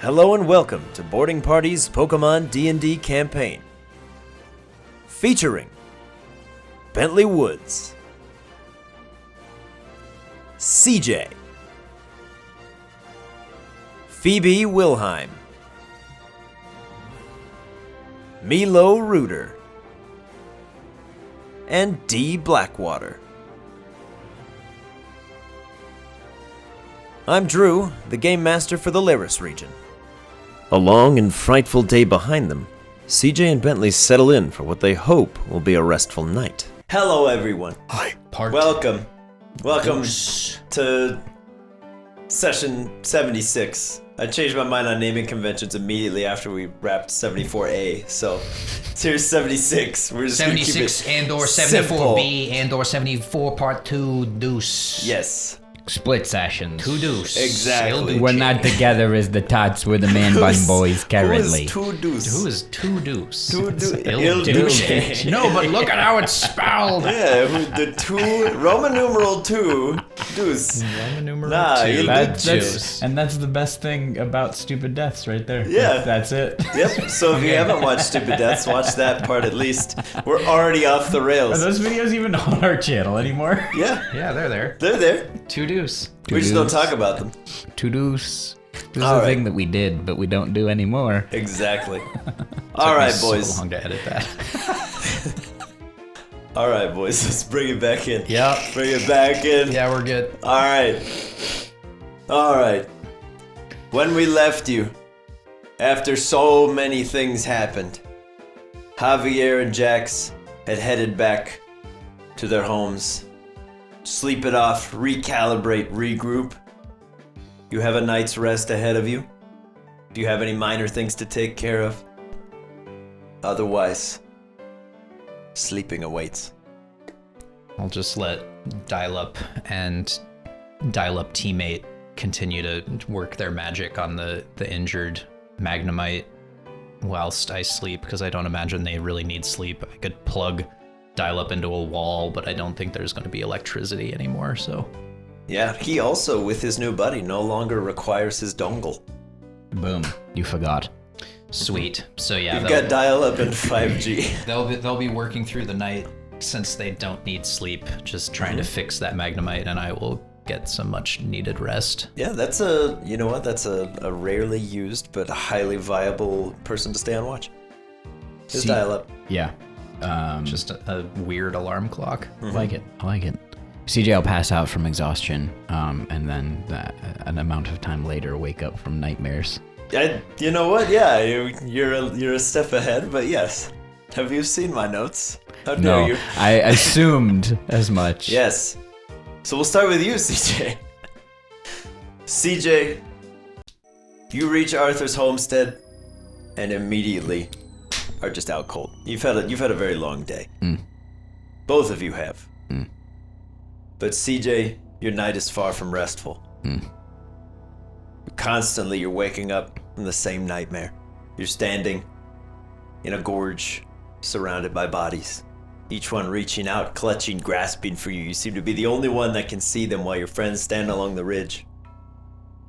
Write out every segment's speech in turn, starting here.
Hello and welcome to Boarding Party's Pokemon DnD campaign. Featuring Bentley Woods, CJ, Phoebe Wilheim, Milo Reuter, and D. Blackwater. I'm Drew, the Game Master for the Lyris region. A long and frightful day behind them, CJ and Bentley settle in for what they hope will be a restful night. Hello everyone. Hi. Welcome to session 76. I changed my mind on naming conventions immediately after we wrapped 74A, so here's 76. We're just 76 and or 74B and or 74 part 2 deuce. Yes. Split sessions. Two deuce. Exactly. We're not together as the tots. We're the man bun boys currently. Who is two deuce? Who is two deuce? Two deuce. Il Duce. No, but look at how it's spelled. Yeah, the two, Roman numeral 2, deuce. Roman numeral Nah, 2. That's the best thing about Stupid Deaths right there. Yeah. That's it. Yep, so if you haven't watched Stupid Deaths, watch that part at least. We're already off the Are rails. those videos even on our channel anymore? Yeah, Yeah, they're there. they're there. Two deuce. We just don't talk about them. Two deuce. This is All a right. thing that we did, but we don't do anymore. Exactly. All right, boys. So long to edit that. All right, boys. Let's bring it back in. Yeah. Bring it back in. Yeah, we're good. All right. All right. When we left you, after so many things happened, Javier and Jax had headed back to their homes. Sleep it off, recalibrate, regroup. You have a night's rest ahead of you. Do you have any minor things to take care of? Otherwise, sleeping awaits. I'll just let Dial-Up and Dial-Up teammate continue to work their magic on the injured Magnemite whilst I sleep, because I don't imagine they really need sleep. I could plug Dial-Up into a wall, but I don't think there's going to be electricity anymore, so... Yeah, he also, with his new buddy, no longer requires his dongle. Boom. You forgot. Sweet. So yeah, You've got dial-up and 5G. they'll be working through the night since they don't need sleep, just trying to fix that Magnemite, and I will get some much needed rest. Yeah, that's you know what? That's a rarely used but a highly viable person to stay on watch. Just See- dial-up. Yeah. Just a weird alarm clock. I like it. CJ will pass out from exhaustion, and then an amount of time later wake up from nightmares. You know what? Yeah, you're a step ahead, but yes. Have you seen my notes? How dare No, you? I assumed as much. Yes. So we'll start with you, CJ. CJ, you reach Arthur's homestead and immediately are just out cold. You've had a very long day. Both of you have. But CJ, your night is far from restful. Constantly you're waking up from the same nightmare. You're standing in a gorge surrounded by bodies. Each one reaching out, clutching, grasping for you. You seem to be the only one that can see them while your friends stand along the ridge,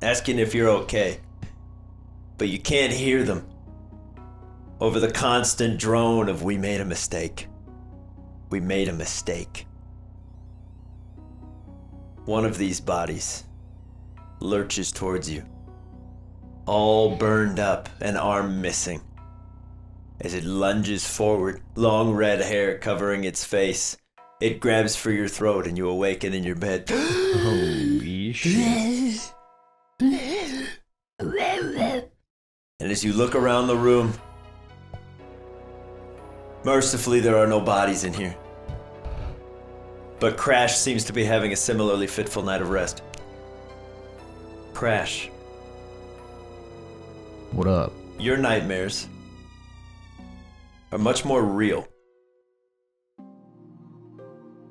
asking if you're okay. But you can't hear them over the constant drone of "we made a mistake. We made a mistake." One of these bodies lurches towards you, all burned up, an arm missing. As it lunges forward, long red hair covering its face, it grabs for your throat and you awaken in your bed. Holy shit. And as you look around the room, mercifully there are no bodies in here. But Crash seems to be having a similarly fitful night of rest. Crash, What up? your nightmares are much more real.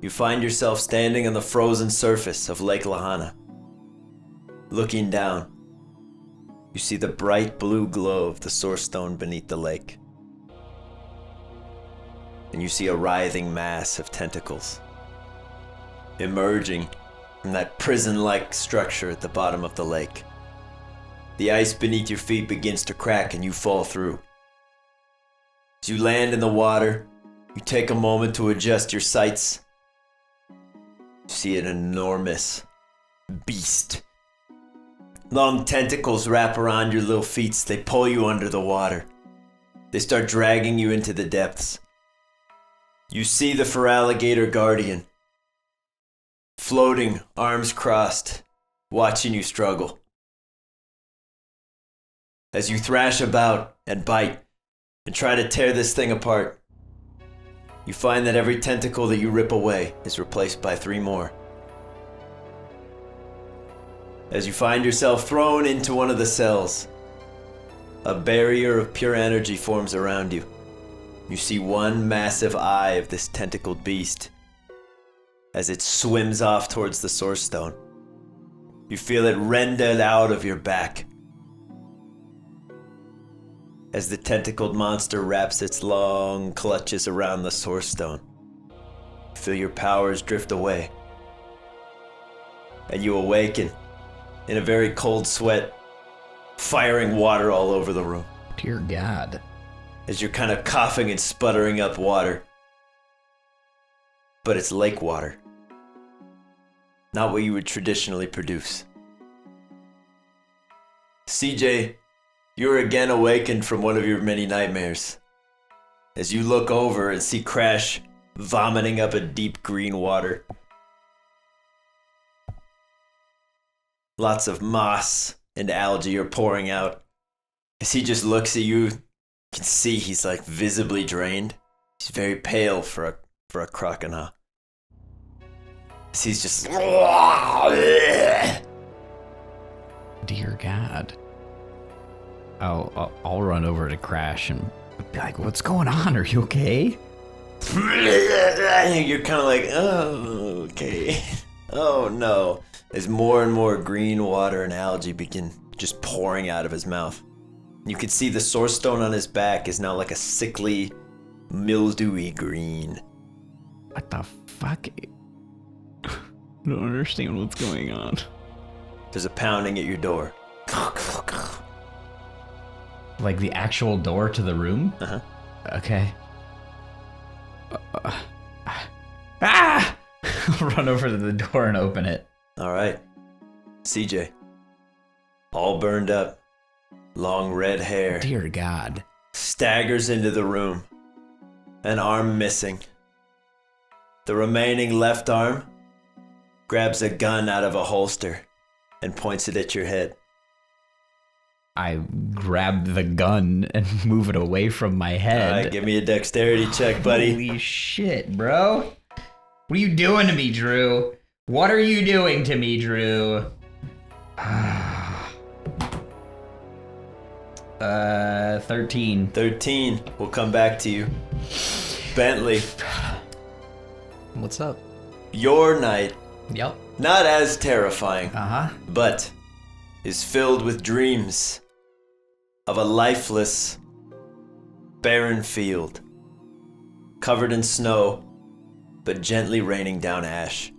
You find yourself standing on the frozen surface of Lake Lahana. Looking down, you see the bright blue glow of the source stone beneath the lake. And you see a writhing mass of tentacles emerging from that prison-like structure at the bottom of the lake. The ice beneath your feet begins to crack and you fall through. As you land in the water, you take a moment to adjust your sights. You see an enormous beast. Long tentacles wrap around your little feet. They pull you under the water. They start dragging you into the depths. You see the Feraligator Guardian, floating, arms crossed, watching you struggle. As you thrash about and bite and try to tear this thing apart, you find that every tentacle that you rip away is replaced by 3 more. As you find yourself thrown into one of the cells, a barrier of pure energy forms around you. You see one massive eye of this tentacled beast as it swims off towards the source stone. You feel it rend it out of your back as the tentacled monster wraps its long clutches around the source stone. You feel your powers drift away, and you awaken in a very cold sweat, firing water all over the room. Dear God. As you're kind of coughing and sputtering up water. But it's lake water. Not what you would traditionally produce. CJ, you're again awakened from one of your many nightmares. As you look over and see Crash vomiting up a deep green water. Lots of moss and algae are pouring out. As he just looks at you, you can see he's like visibly drained. He's very pale for a crocodile. As he's just... Dear God. I'll run over to Crash and be like, what's going on? Are you okay? You're kind of like, oh, okay. Oh, no. As more and more green water and algae begin just pouring out of his mouth. You can see the source stone on his back is now like a sickly, mildewy green. What the fuck? I don't understand what's going on. There's a pounding at your door. Like the actual door to the room? Uh-huh. Okay. Ah! I'll run over to the door and open it. All right. CJ. All burned up. Long red hair. Dear God. Staggers into the room. An arm missing. The remaining left arm grabs a gun out of a holster and points it at your head. I grab the gun and move it away from my head. All right, give me a dexterity check, buddy. Holy shit, bro. What are you doing to me, Drew? What are you doing to me, Drew? 13. 13. We'll come back to you. Bentley, What's up? your night, Yep. not as terrifying, Uh-huh. but is filled with dreams of a lifeless, barren field, covered in snow, but gently raining down ash.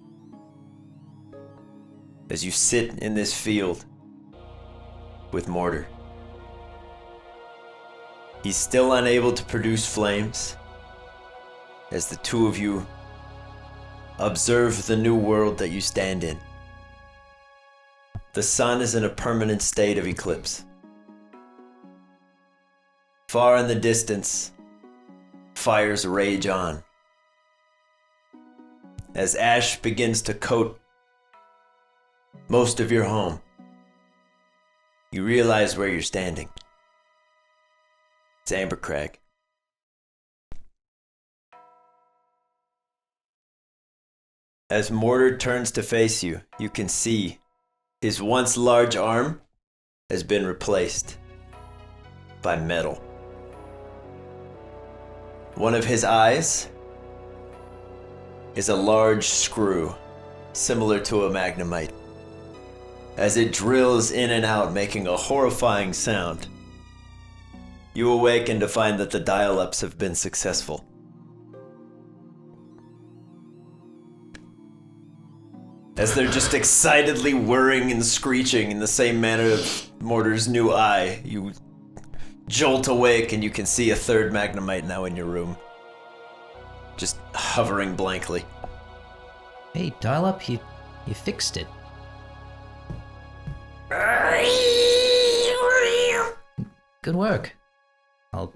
As you sit in this field with Mortar. He's still unable to produce flames as the two of you observe the new world that you stand in. The sun is in a permanent state of eclipse. Far in the distance, fires rage on. As ash begins to coat most of your home, you realize where you're standing. It's Ambercrag. As Mortar turns to face you, you can see his once large arm has been replaced by metal. One of his eyes is a large screw, similar to a magnemite. As it drills in and out, making a horrifying sound, you awaken to find that the dial-ups have been successful. as they're just excitedly whirring and screeching in the same manner of Mortar's new eye. You jolt awake and you can see a third Magnemite now in your room. Just hovering blankly. Hey, dial up, you fixed it. Good work. I'll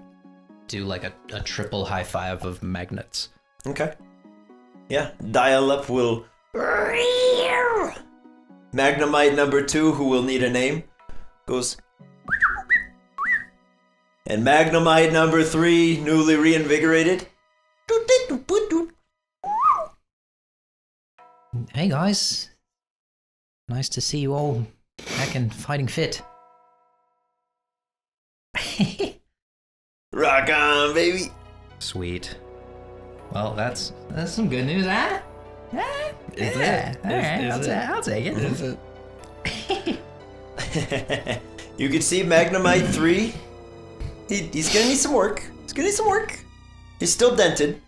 do like a triple high five of magnets. Okay. Yeah, Dial-Up will... Magnemite number 2, who will need a name, goes... And Magnemite number 3, newly reinvigorated... Hey guys. Nice to see you all back and fighting fit. Rock on, baby! Sweet. Well, that's some good news, huh? Yeah. Alright, I'll take it. Is it? You can see Magnemite 3. He's gonna need some work. He's still dented.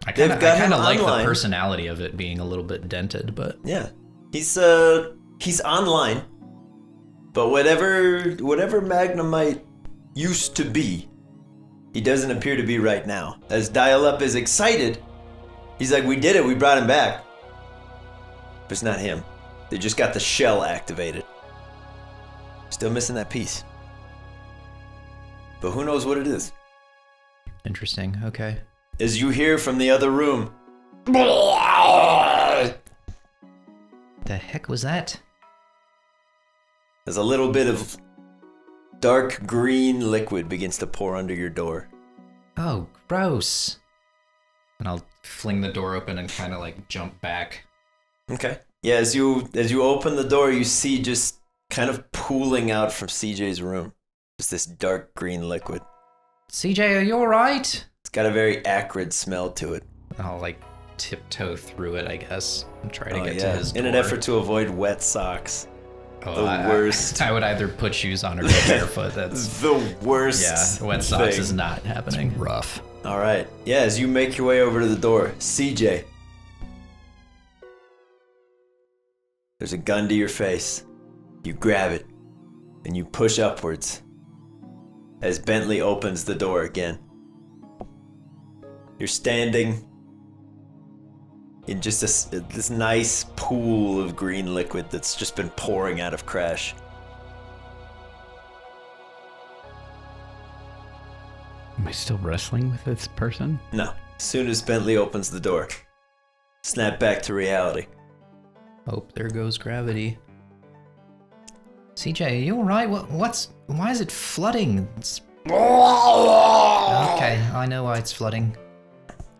I They've kind got him of like online. the personality of it being a little bit dented, but Yeah. He's online. But whatever Magnemite used to be, he doesn't appear to be right now. As Dial-Up is excited, he's like, we did it, we brought him back. But it's not him. They just got the shell activated. Still missing that piece. But who knows what it is. interesting. Okay. As you hear from the other room, as The heck was that? a little bit of dark green liquid begins to pour under your door. Oh, gross. And I'll fling the door open and kind of like jump back. Okay. Yeah, as you open the door, you see just kind of pooling out from CJ's room. Just this dark green liquid. CJ, are you alright? It's got a very acrid smell to it. I'll like tiptoe through it, I guess, and try to Oh, get yeah. to his door. In an effort to avoid wet socks. Oh, the worst. I would either put shoes on or go barefoot. That's The worst. yeah. Wet socks thing. is not happening. Rough. All right. Yeah, as you make your way over to the door, CJ. There's a gun to your face. You grab it, and you push upwards. As Bentley opens the door again. You're standing in just this nice pool of green liquid that's just been pouring out of Crash. Am I still wrestling with this person? No. As soon as Bentley opens the door, snap back to reality. Oh, there goes gravity. CJ, are you alright? Why is it flooding? Okay, I know why it's flooding.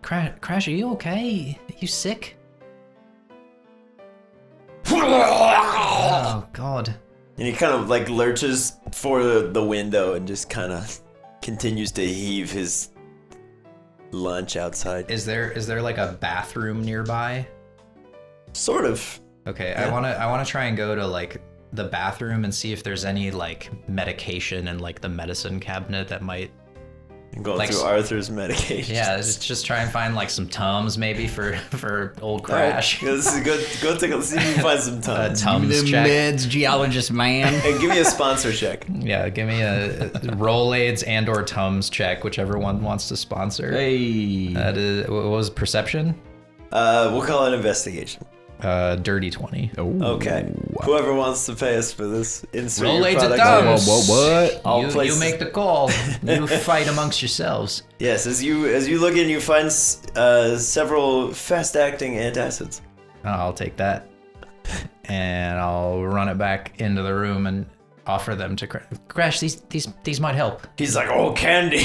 Crash, are you okay? Are you sick? Oh, God. And he kind of like lurches for the window and just kind of continues to heave his lunch outside. Is there like a bathroom nearby? Sort of. Okay, Yeah. I wanna try and go to like the bathroom and see if there's any like medication in like the medicine cabinet that might. I'm going Like- through Arthur's medication. Yeah, just try and find like some Tums maybe for old All right, Crash. Go take a see if you can find some time. Tums check. meds, geologist man. And give me a sponsor check. Yeah, give me a Rolaids and or Tums check, whichever one wants to sponsor. Hey. That is, what was perception? We'll call it investigation. Dirty 20. Okay. Whoever wants to pay us for this, insert Roll your aids at product. Tums. What? I'll You place- make the call. You fight amongst yourselves. Yes, as you look in, you find several fast-acting antacids. Oh, I'll take that. And I'll run it back into the room and offer them to Crash. These might help. He's like, oh, candy.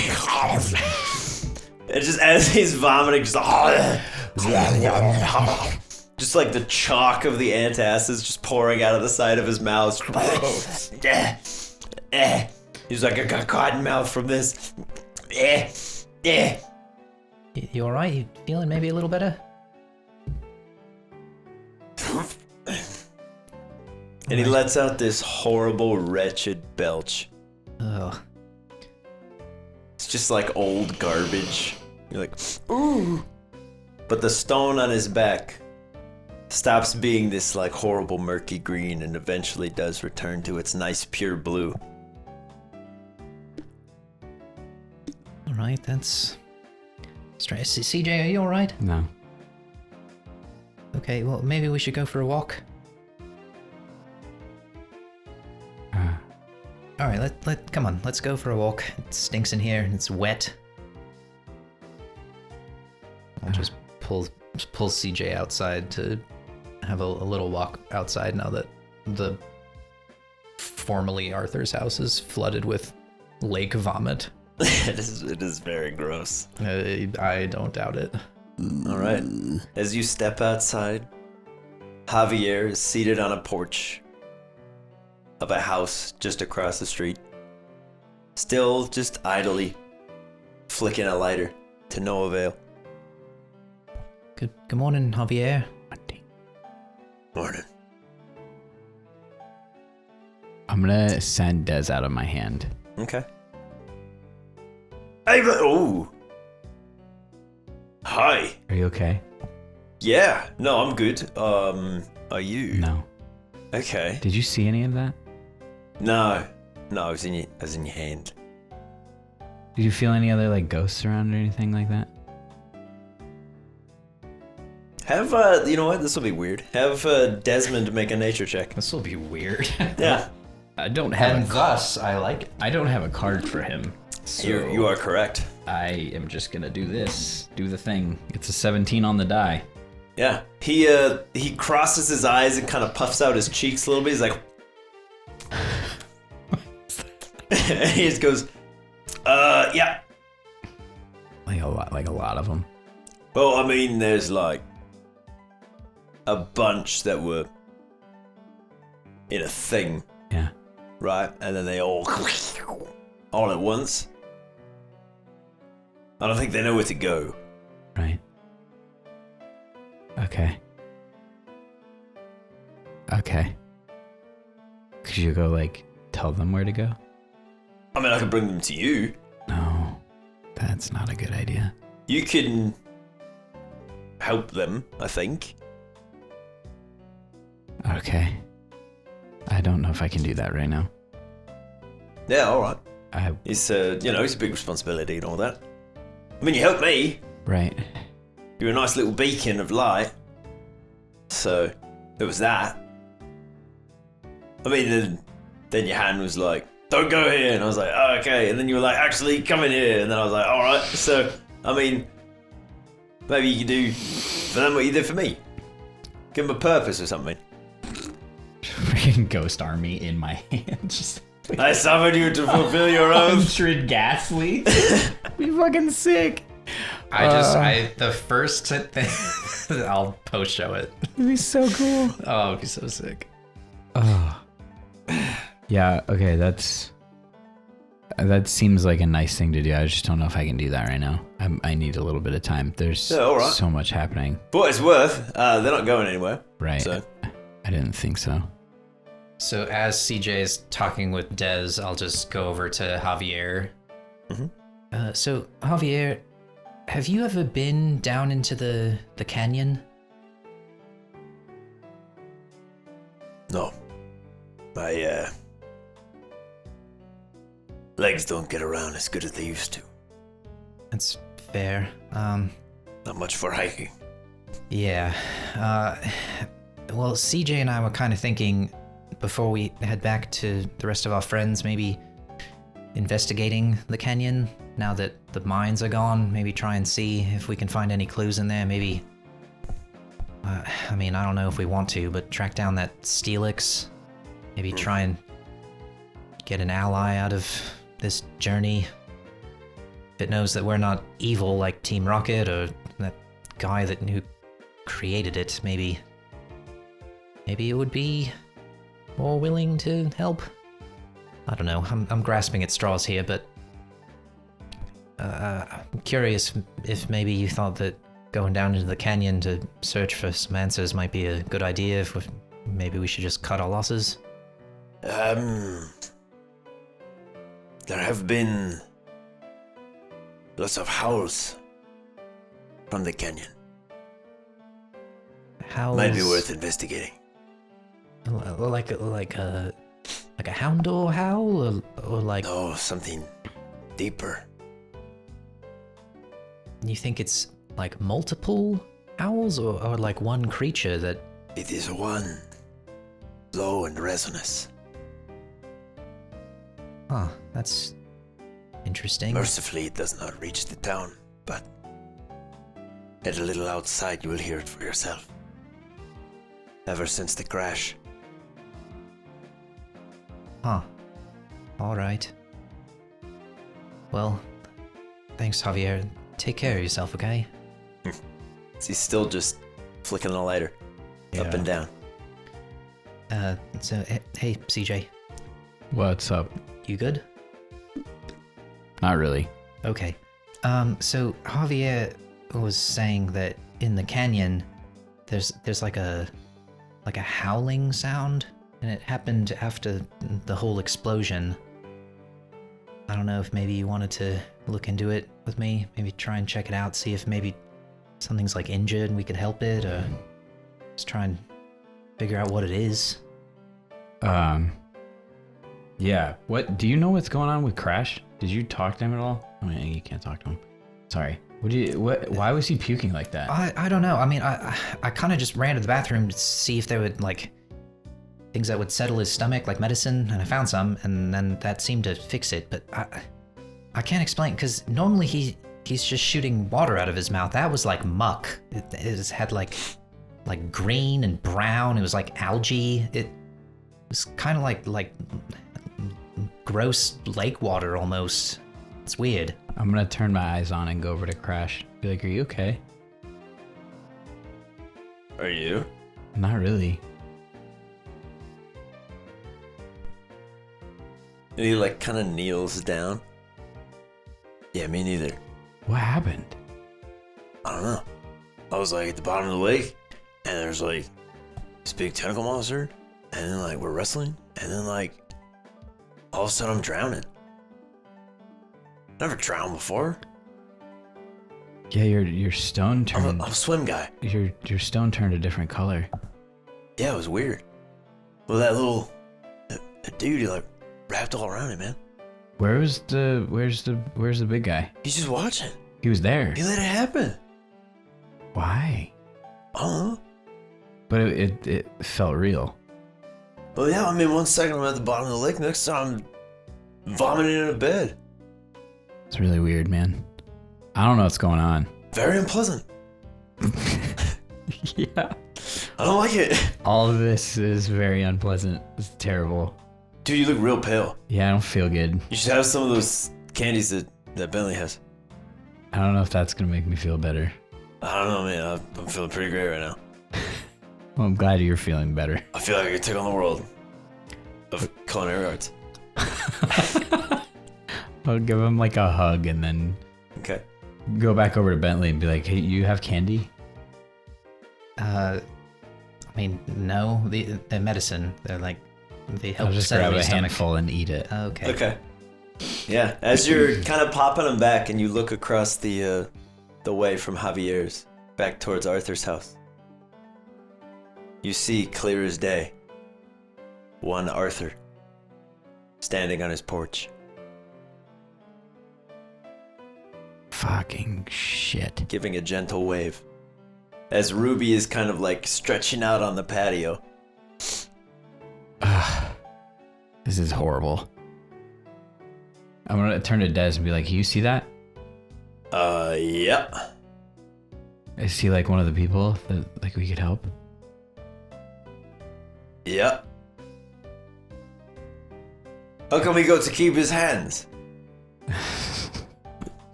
And just as he's vomiting, just like the chalk of the antacids just pouring out of the side of his mouth. He's like, I got cotton mouth from this. You all right? You feeling maybe a little better? And he lets out this horrible, wretched belch. Ugh. It's just like old garbage. You're like, ooh. But the stone on his back stops being this like horrible murky green and eventually does return to its nice pure blue. All right, that's strange. CJ, are you all right? No. Okay, well, maybe we should go for a walk. All right, come on, let's go for a walk. It stinks in here, and it's wet. I'll just pull CJ outside to have a little walk outside now that the formerly Arthur's house is flooded with lake vomit. It is very gross. I don't doubt it. All right. As you step outside, Javier is seated on a porch of a house just across the street, still just idly flicking a lighter to no avail. Good morning, Javier. Morning. I'm gonna send Des out of my hand. Okay. Hey, but oh. Hi. Are you okay? Yeah. No, I'm good. Are you? No. Okay. Did you see any of that? No, I was in your hand. Did you feel any other like ghosts around or anything like that? Have you know what? This will be weird. Have Desmond make a nature check. This will be weird. Yeah. I don't have. And thus, I like it. I don't have a card for him. So You are correct. I am just gonna do this. Do the thing. It's a 17 on the die. Yeah. He crosses his eyes and kind of puffs out his cheeks a little bit. He's like, and he just goes, yeah. Like a lot of them. Well, I mean, there's like a bunch that were in a thing, Yeah. right? And then they all at once. I don't think they know where to go. Right. Okay. Okay. Could you go like tell them where to go? I mean, I could bring them to you. No. That's not a good idea. You can help them, I think. Okay. I don't know if I can do that right now. Yeah, all right. It's It's a big responsibility and all that. I mean, you helped me. right. You're a nice little beacon of light. So, there was that. I mean, then your hand was like, don't go here. And I was like, oh, okay. And then you were like, actually, come in here. And then I was like, all right. So, I mean, maybe you can do for them what you did for me. Give them a purpose or something. Freaking ghost army in my hand. Just I summoned you to fulfill your oath. 100 ghastly. Be fucking sick. The first thing, I'll post show it. It'd be so cool. Oh, it'd be so sick. Oh. Yeah, okay, that seems like a nice thing to do. I just don't know if I can do that right now. I need a little bit of time. There's all right. so much happening. But what it's worth, they're not going anywhere. Right. So. I didn't think so. So as CJ is talking with Dez, I'll just go over to Javier. Mm-hmm. So Javier, have you ever been down into the canyon? No. My legs don't get around as good as they used to. That's fair. Not much for hiking. Yeah. Well, CJ and I were kind of thinking before we head back to the rest of our friends, maybe investigating the canyon now that the mines are gone. Maybe try and see if we can find any clues in there. Maybe, I mean, I don't know if we want to, but track down that Steelix. Maybe try and get an ally out of this journey. If it knows that we're not evil like Team Rocket or that guy who created it, maybe it would be more willing to help. I don't know. I'm grasping at straws here, but I'm curious if maybe you thought that going down into the canyon to search for some answers might be a good idea. If maybe we should just cut our losses. There have been lots of howls from the canyon. Howls. Might be worth investigating. Like a Houndor howl, or like. No, something deeper. You think it's like multiple howls, or like one creature that? It is one low and resonance. Huh, that's interesting. Mercifully, it does not reach the town, but at a little outside, you will hear it for yourself. Ever since the crash. Huh. All right. Well, thanks, Javier. Take care of yourself, okay? He's still just flicking the lighter up and down. So, hey, CJ, What's up? you good? Not really. Okay. So Javier was saying that in the canyon, there's like a howling sound, and it happened after the whole explosion. I don't know if maybe you wanted to look into it with me, maybe try and check it out, see if maybe something's like injured and we could help it, or just try and figure out what it is. Yeah. What do you know what's going on with Crash? Did you talk to him at all? I mean, you can't talk to him. Sorry. Why was he puking like that? I don't know. I mean, I kind of just ran to the bathroom to see if there would like things that would settle his stomach, like medicine, and I found some, and then that seemed to fix it. But I can't explain, because normally he's just shooting water out of his mouth. That was like muck. It had like green and brown. It was like algae. It was kind of like gross lake water almost. It's weird. I'm gonna turn my eyes on and go over to Crash. Be like, are you okay? Are you? Not really. And he like kind of kneels down. Yeah, me neither. What happened? I don't know. I was like at the bottom of the lake, and there's like this big tentacle monster, and then like we're wrestling, and then like all of a sudden I'm drowning. Never drowned before. Yeah, your stone turned. I'm a swim guy. Your stone turned a different color. Yeah, it was weird. Well, that dude, he like wrapped all around it, man. Where's the big guy? He's just watching. He was there. He let it happen. Why? I don't know. But it felt real. Well, yeah, I mean, one second I'm at the bottom of the lake, next time I'm vomiting in a bed. It's really weird, man. I don't know what's going on. Very unpleasant. Yeah. I don't like it. All of this is very unpleasant. It's terrible. Dude, you look real pale. Yeah, I don't feel good. You should have some of those candies that Bentley has. I don't know if that's gonna make me feel better. I don't know, man. I'm feeling pretty great right now. Well, I'm glad you're feeling better. I feel like I could take on the world of culinary arts. I'll give him like a hug and then Okay. go back over to Bentley and be like, hey, you have candy? I mean, no, the medicine. They're like, they help I'll just settle grab your a stomach. handful and eat it. Okay. Okay. Yeah, as you're kind of popping them back and you look across the way from Javier's back towards Arthur's house, you see clear as day one Arthur standing on his porch. Fucking shit. Giving a gentle wave as Ruby is kind of like stretching out on the patio. This is horrible. I'm gonna turn to Des and be like, you see that? Yep. Is he like one of the people that like we could help? Yep. How come he got to keep his hands?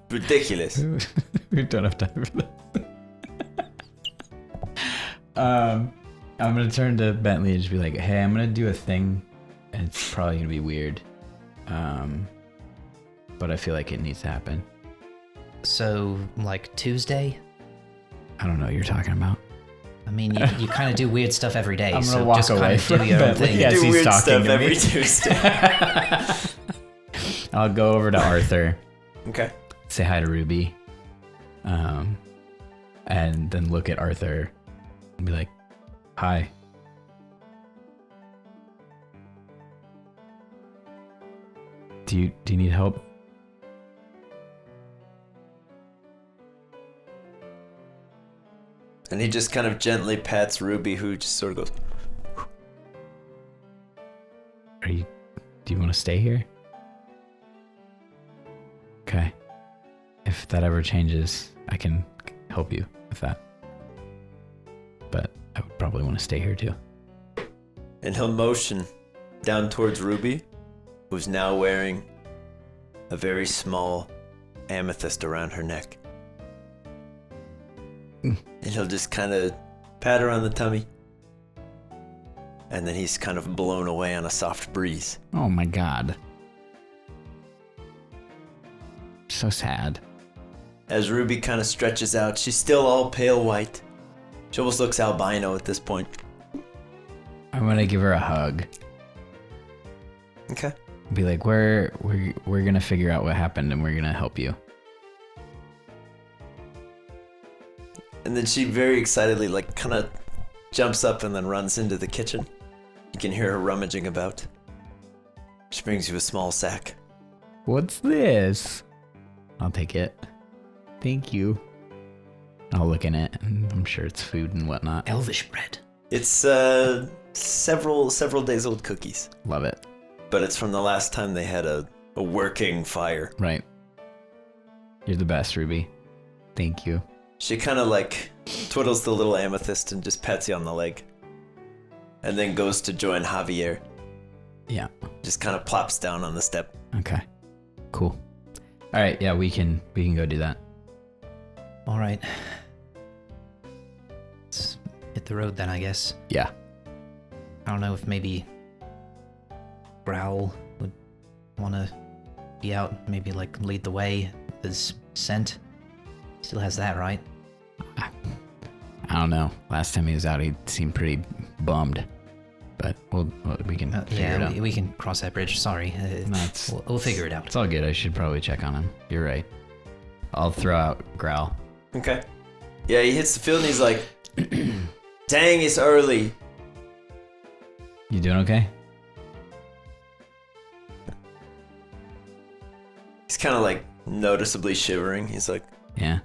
Ridiculous. We don't have time for this. I'm gonna turn to Bentley and just be like, hey, I'm gonna do a thing, and it's probably gonna be weird. But I feel like it needs to happen. So, like Tuesday? I don't know what you're talking about. I mean, you kind of do weird stuff every day, I'm gonna so walk just away kind of do from your own Bentley. thing. Yes, do he's weird talking stuff to me. every Tuesday. I'll go over to Arthur, Okay. say hi to Ruby, and then look at Arthur and be like, Hi. Do you need help? And he just kind of gently pats Ruby, who just sort of goes, Do you want to stay here? Okay. If that ever changes, I can help you with that. But I would probably want to stay here too. and he'll motion down towards Ruby, who's now wearing a very small amethyst around her neck. And he'll just kind of pat her on the tummy. And then he's kind of blown away on a soft breeze. Oh my god. So sad. As Ruby kind of stretches out, she's still all pale white. She almost looks albino at this point. I'm gonna give her a hug. Okay. Be like, we're gonna figure out what happened and we're gonna help you. And then she very excitedly, like, kind of jumps up and then runs into the kitchen. You can hear her rummaging about. She brings you a small sack. What's this? I'll take it. Thank you. I'll look in it, and I'm sure it's food and whatnot. Elvish bread. It's several days old cookies, Love it. but it's from the last time they had a working fire. Right. You're the best, Ruby. Thank you. She kind of like twiddles the little amethyst and just pats you on the leg. And then goes to join Javier. Yeah. Just kind of plops down on the step. Okay. Cool. All right. Yeah, we can go do that. All right. Let's hit the road then, I guess. Yeah. I don't know if maybe Growl would want to be out, maybe like lead the way. His scent still has that, right? I don't know. Last time he was out, he seemed pretty bummed. But we can figure it out. We can cross that bridge. Sorry. We'll figure it out. It's all good. I should probably check on him. You're right. I'll throw out Growl. Okay. Yeah, he hits the field and he's like, dang, it's early. You doing okay? He's kind of like noticeably shivering. He's like, Yeah.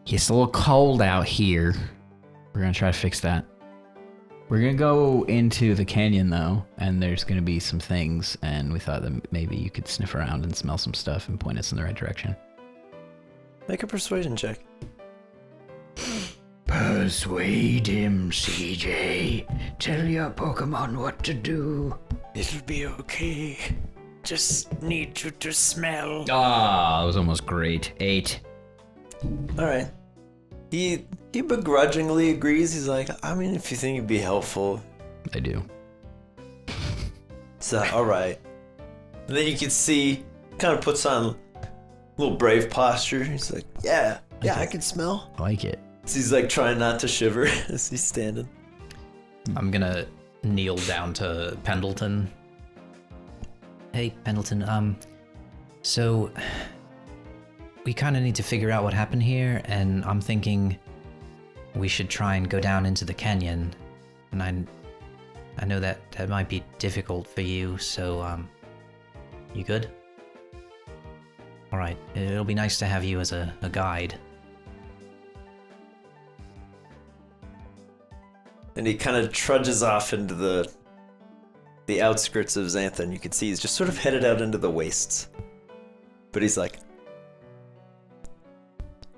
It's a little cold out here. We're gonna try to fix that. We're gonna go into the canyon though, and there's gonna be some things, and we thought that maybe you could sniff around and smell some stuff and point us in the right direction. make a persuasion check. Persuade him, CJ. Tell your Pokemon what to do. It'll be okay. Just need you to smell. Ah, that was almost great. 8. Alright. He begrudgingly agrees. He's like, I mean, if you think it'd be helpful. I do. So, alright. And then you can see, kind of puts on a little brave posture. He's like, yeah, I can smell. I like it. So he's like trying not to shiver as he's standing. I'm gonna kneel down to Pendleton. Hey, Pendleton, so we kind of need to figure out what happened here, and I'm thinking we should try and go down into the canyon. And I know that might be difficult for you, so, you good? Alright, it'll be nice to have you as a guide. And he kind of trudges off into the outskirts of Xantha, and you can see he's just sort of headed out into the wastes. But he's like,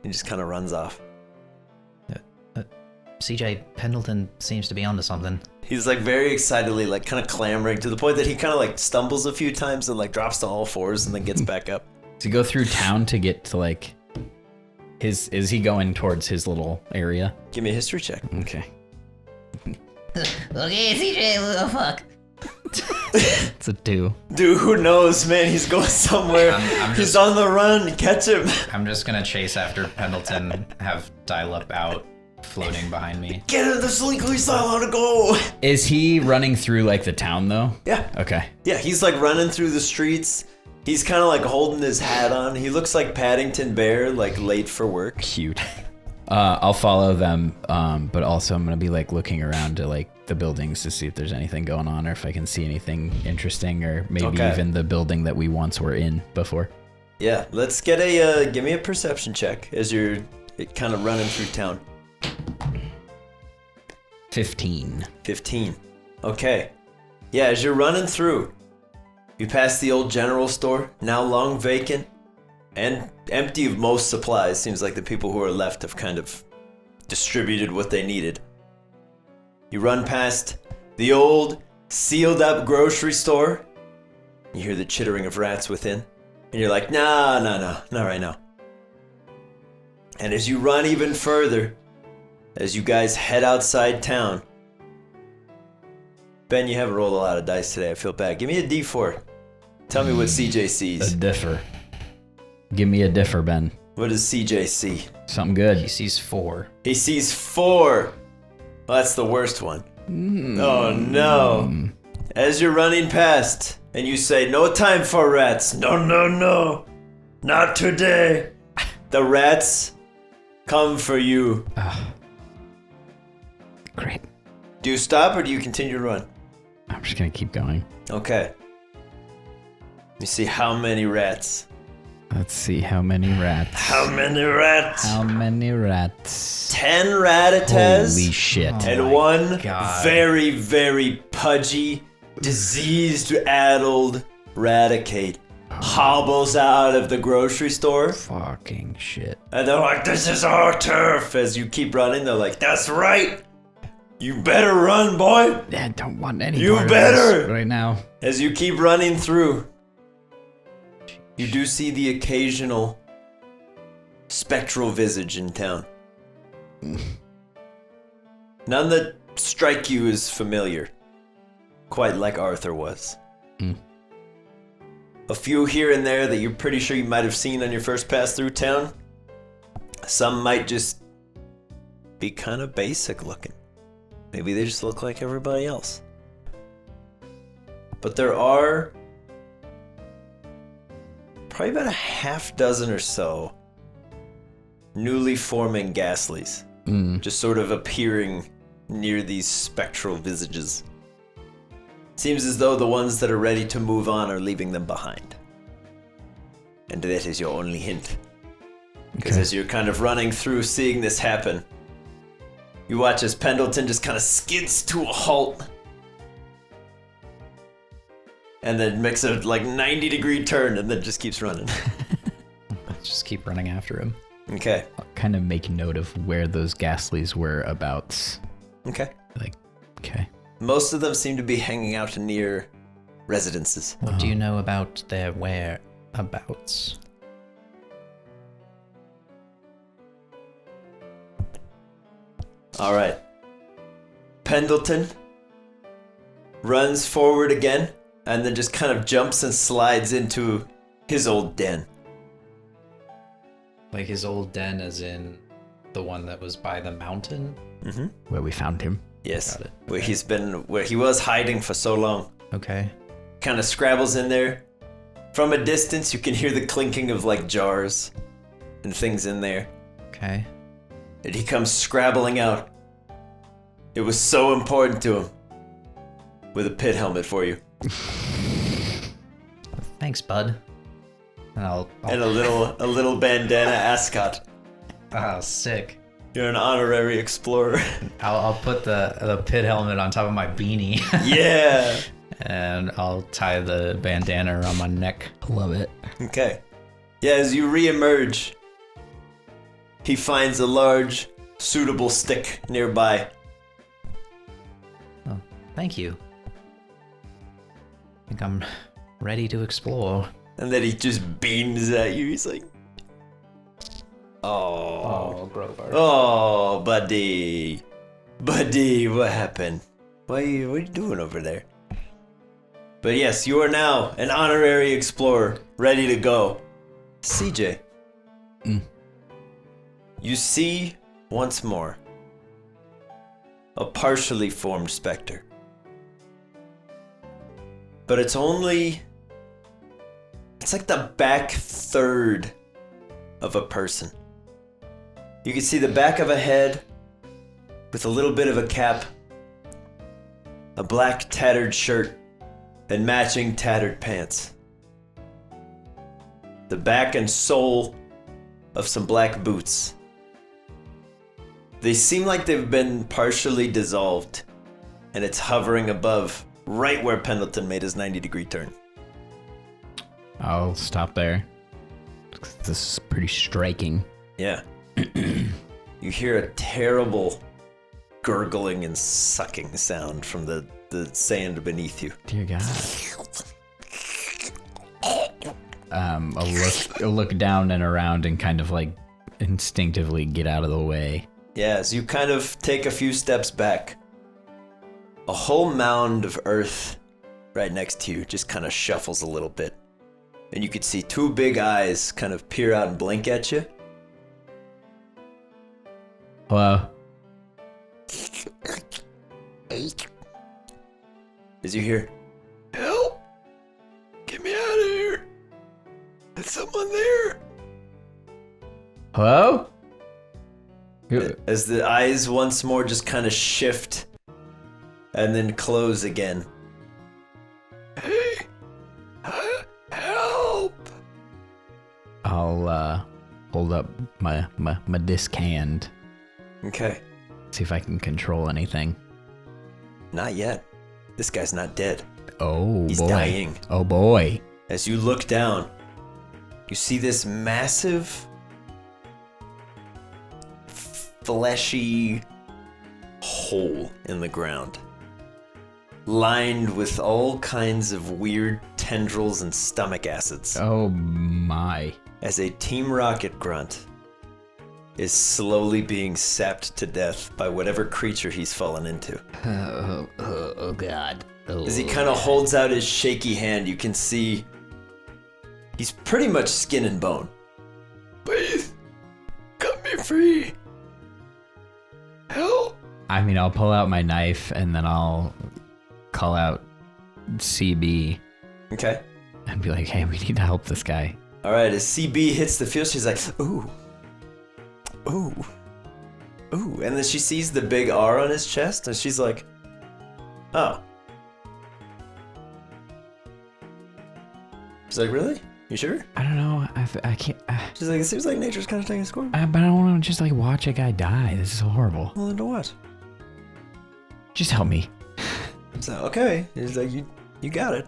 he just kind of runs off. CJ, Pendleton seems to be onto something. He's like very excitedly, like kind of clamoring to the point that he kind of like stumbles a few times and like drops to all fours and then gets back up. Does he go through town to get to like is he going towards his little area? Give me a history check. Okay. Okay, CJ, what the fuck? It's a 2. Dude, who knows, man? He's going somewhere. I'm He's just- on the run. Catch him. I'm just gonna chase after Pendleton, have Dial-Up out, floating behind me. Get him. There's Slinky style on to go. Is he running through like the town though? Yeah. Okay. Yeah, he's like running through the streets. He's kind of like holding his hat on. He looks like Paddington Bear, like late for work. Cute. I'll follow them, but also I'm gonna be like looking around to like the buildings to see if there's anything going on or if I can see anything interesting or maybe even the building that we once were in before. Yeah, let's get give me a perception check as you're kind of running through town. 15. 15. Okay. Yeah, as you're running through, you pass the old general store, now long vacant and empty of most supplies. Seems like the people who are left have kind of distributed what they needed. You run past the old, sealed up grocery store. You hear the chittering of rats within. And you're like, no, not right now. And as you run even further, as you guys head outside town, Ben, you haven't rolled a lot of dice today. I feel bad. Give me a D4. Tell me what CJ sees. A differ. Give me a differ, Ben. What does CJ see? Something good. He sees 4. He sees 4. Well, that's the worst one. Oh no. As you're running past, and you say, no time for rats. No. Not today. The rats come for you. Great. Do you stop or do you continue to run? I'm just gonna keep going. Okay. Let me see how many rats. Let's see how many rats. How many rats? How many rats? 10 ratatas. Holy shit. And one God. very, very pudgy, disease-addled Raticate hobbles out of the grocery store. Fucking shit. And they're like, this is our turf. As you keep running, they're like, that's right. You better run, boy. I don't want any You part of better. this right now. As you keep running through, you do see the occasional spectral visage in town. None that strike you as familiar, quite like Arthur was. A few here and there that you're pretty sure you might have seen on your first pass through town. Some might just be kind of basic looking. Maybe they just look like everybody else. But there are probably about a half dozen or so newly forming ghastlies, just sort of appearing near these spectral visages. Seems as though the ones that are ready to move on are leaving them behind. And that is your only hint. Because as you're kind of running through seeing this happen, you watch as Pendleton just kind of skids to a halt. And then makes a 90-degree turn and then just keeps running. Just keep running after him. Okay. I'll kind of make note of where those ghastlies were abouts. Okay. Okay. Most of them seem to be hanging out near residences. What do you know about their whereabouts? All right. Pendleton runs forward again and then just kind of jumps and slides into his old den. Like his old den, as in the one that was by the mountain? Mm-hmm. Where we found him. Yes. Got it. Where he was hiding for so long. Okay. Kind of scrabbles in there. From a distance, you can hear the clinking of jars and things in there. Okay. And he comes scrabbling out. It was so important to him. With a pit helmet for you. Thanks, bud. And And a little bandana ascot. Sick. You're an honorary explorer. I'll put the pit helmet on top of my beanie. Yeah. And I'll tie the bandana around my neck. Love it. Okay. Yeah, as you re-emerge, he finds a large, suitable stick nearby. Oh, thank you. I think I'm ready to explore. And then he just beams at you. He's like, oh, brother. oh, buddy, what happened? What are you doing over there? But yes, you are now an honorary explorer, ready to go. CJ, you see once more a partially formed specter. But it's like the back third of a person. You can see the back of a head with a little bit of a cap, a black tattered shirt, and matching tattered pants. The back and sole of some black boots. They seem like they've been partially dissolved, and it's hovering above, right where Pendleton made his 90-degree turn. I'll stop there. This is pretty striking. Yeah. You hear a terrible gurgling and sucking sound from the sand beneath you. Dear God. I'll look down and around and kind of like instinctively get out of the way. Yeah, as you kind of take a few steps back, a whole mound of earth right next to you just kind of shuffles a little bit. And you could see two big eyes kind of peer out and blink at you. Hello? As you hear, "Help! Get me out of here! There's someone there!" Hello? As the eyes once more just kind of shift and then close again. "Hey! Help!" I'll hold up my disc hand. Okay. See if I can control anything. Not yet. This guy's not dead. Oh, He's boy. dying. Oh, boy. As you look down, you see this massive, fleshy hole in the ground, lined with all kinds of weird tendrils and stomach acids. Oh, my. As a Team Rocket grunt is slowly being sapped to death by whatever creature he's fallen into. Oh, God. Oh, As he kind of holds out his shaky hand, you can see he's pretty much skin and bone. "Please, cut me free. Help!" I mean, I'll pull out my knife and then I'll call out CB Okay. and be like, hey, we need to help this guy. All right, as CB hits the field, she's like, "Ooh. Ooh. Ooh." And then she sees the big R on his chest, and she's like, "Oh." She's like, "Really? You sure?" I don't know. I can't. She's like, "It seems like nature's kind of taking a score." But I don't want to just like watch a guy die. This is horrible. Well, then to what? Just help me. So, okay. He's like, you got it.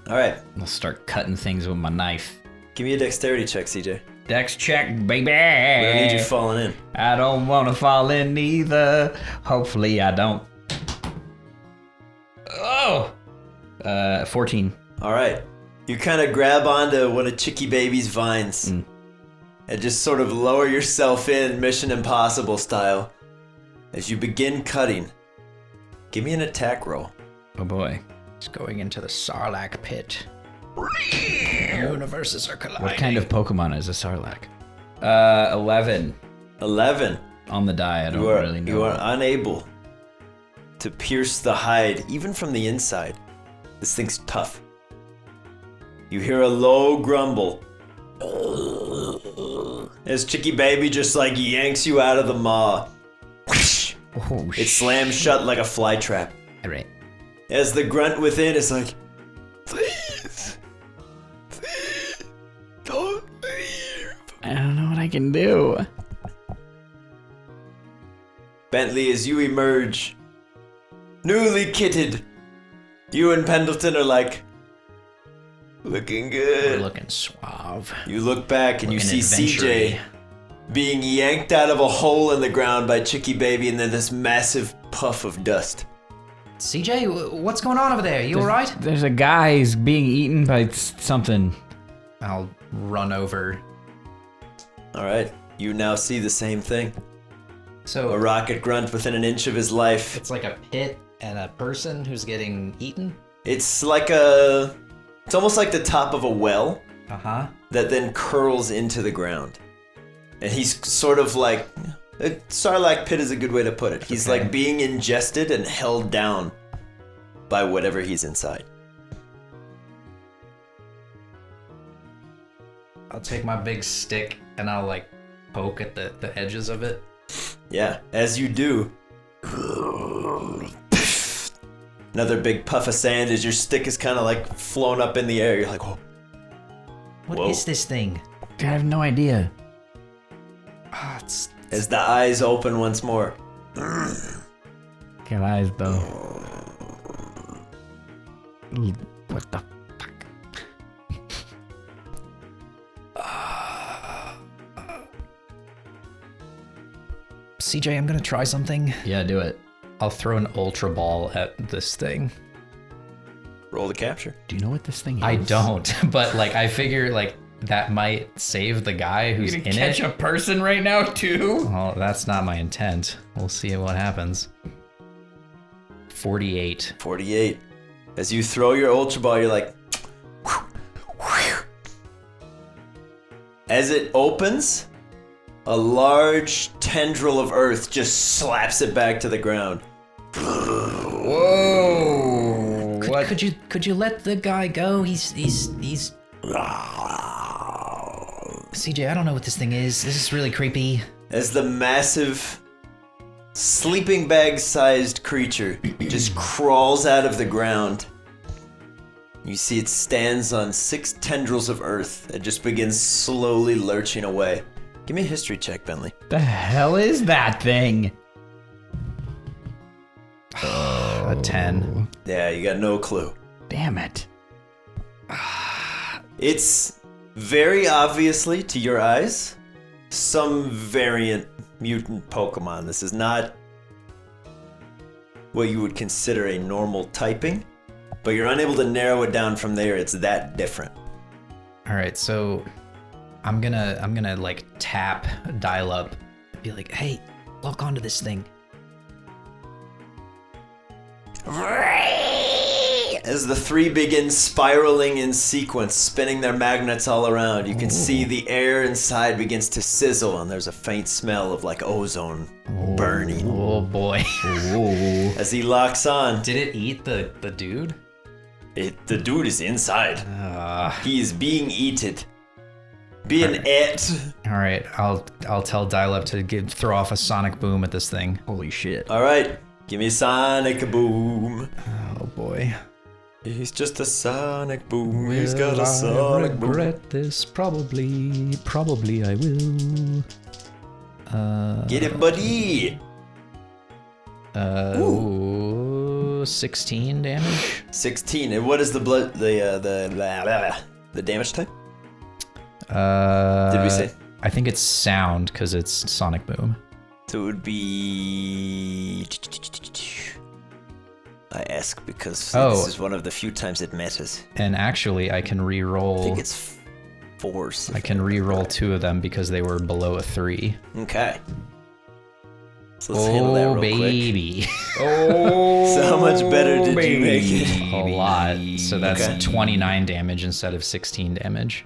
All right. I'll start cutting things with my knife. Give me a dexterity check, CJ. Dex check, baby. We don't need you falling in. I don't want to fall in either. Hopefully I don't. Oh! 14. All right. You kind of grab onto one of Chicky Baby's vines and just sort of lower yourself in Mission Impossible style. As you begin cutting, give me an attack roll. Oh boy. It's going into the Sarlacc pit. Universes are colliding. What kind of Pokemon is a Sarlacc? 11 11. On the die, I don't You are, really know. you are unable to pierce the hide, even from the inside. This thing's tough. You hear a low grumble as Chicky Baby just like yanks you out of the maw. Oh, It slams shut like a fly trap. Alright. As the grunt within is like, please, don't leave. I don't know what I can do. Bentley, as you emerge, newly kitted, you and Pendleton are like, looking We're good. looking suave. You look back and you Looking see CJ adventure-y. being yanked out of a hole in the ground by Chicky Baby and then this massive puff of dust. CJ, what's going on over there? You alright? There's a guy who's being eaten by something. I'll run over. All right, you now see the same thing. So A rocket grunt within an inch of his life. it's like a pit and a person who's getting eaten? It's almost like the top of a well Uh-huh. that then curls into the ground. And he's sort of like, a Sarlacc pit is a good way to put it. He's Okay. like being ingested and held down by whatever he's inside. I'll take my big stick and I'll like poke at the edges of it. Yeah, as you do, another big puff of sand as your stick is kind of like flown up in the air. You're like, whoa. What is this thing? I have no idea. It's As the eyes open once more. Got eyes though. What the fuck? CJ, I'm gonna try something. Yeah, do it. I'll throw an ultra ball at this thing. Roll the capture. Do you know what this thing is? I don't, but like I figure like that might save the guy who's in it. a person right now too? Well, that's not my intent. We'll see what happens. 48. 48. As you throw your ultra ball, you're like, as it opens, a large tendril of earth just slaps it back to the ground. Whoa! Could you let the guy go? He's CJ, I don't know what this thing is. This is really creepy. As the massive sleeping bag-sized creature just crawls out of the ground. You see it stands on 6 tendrils of earth and just begins slowly lurching away. Give me a history check, Bentley. The hell is that thing? A 10. Yeah, you got no clue. Damn it. It's very obviously, to your eyes, some variant mutant Pokemon. This is not what you would consider a normal typing, but you're unable to narrow it down from there. It's that different. All right, so I'm gonna like tap dial up, be like, hey, lock onto this thing. As the 3 begin spiraling in sequence, spinning their magnets all around, you can see the air inside begins to sizzle, and there's a faint smell of like ozone burning. Oh boy. As he locks on, Did it eat the dude? the dude is inside. He is being eaten. Being ate. All right, I'll tell dial up to throw off a sonic boom at this thing. Holy shit. All right, give me Sonic Boom. Oh boy. He's just a Sonic Boom. He's got a Sonic Boom. regret this. Probably I will. Get it, buddy. 16 damage. 16. And what is the blood? The damage type? Did we say? I think it's sound because it's sonic boom. So it would be. I ask because this is one of the few times it matters. And actually, I can I re-roll. think it's force. I can re-roll 2 of them because they were below a 3. Okay. So let's handle that real baby. Oh, So how much better did you make it? A lot. So that's Okay. 29 damage instead of 16 damage.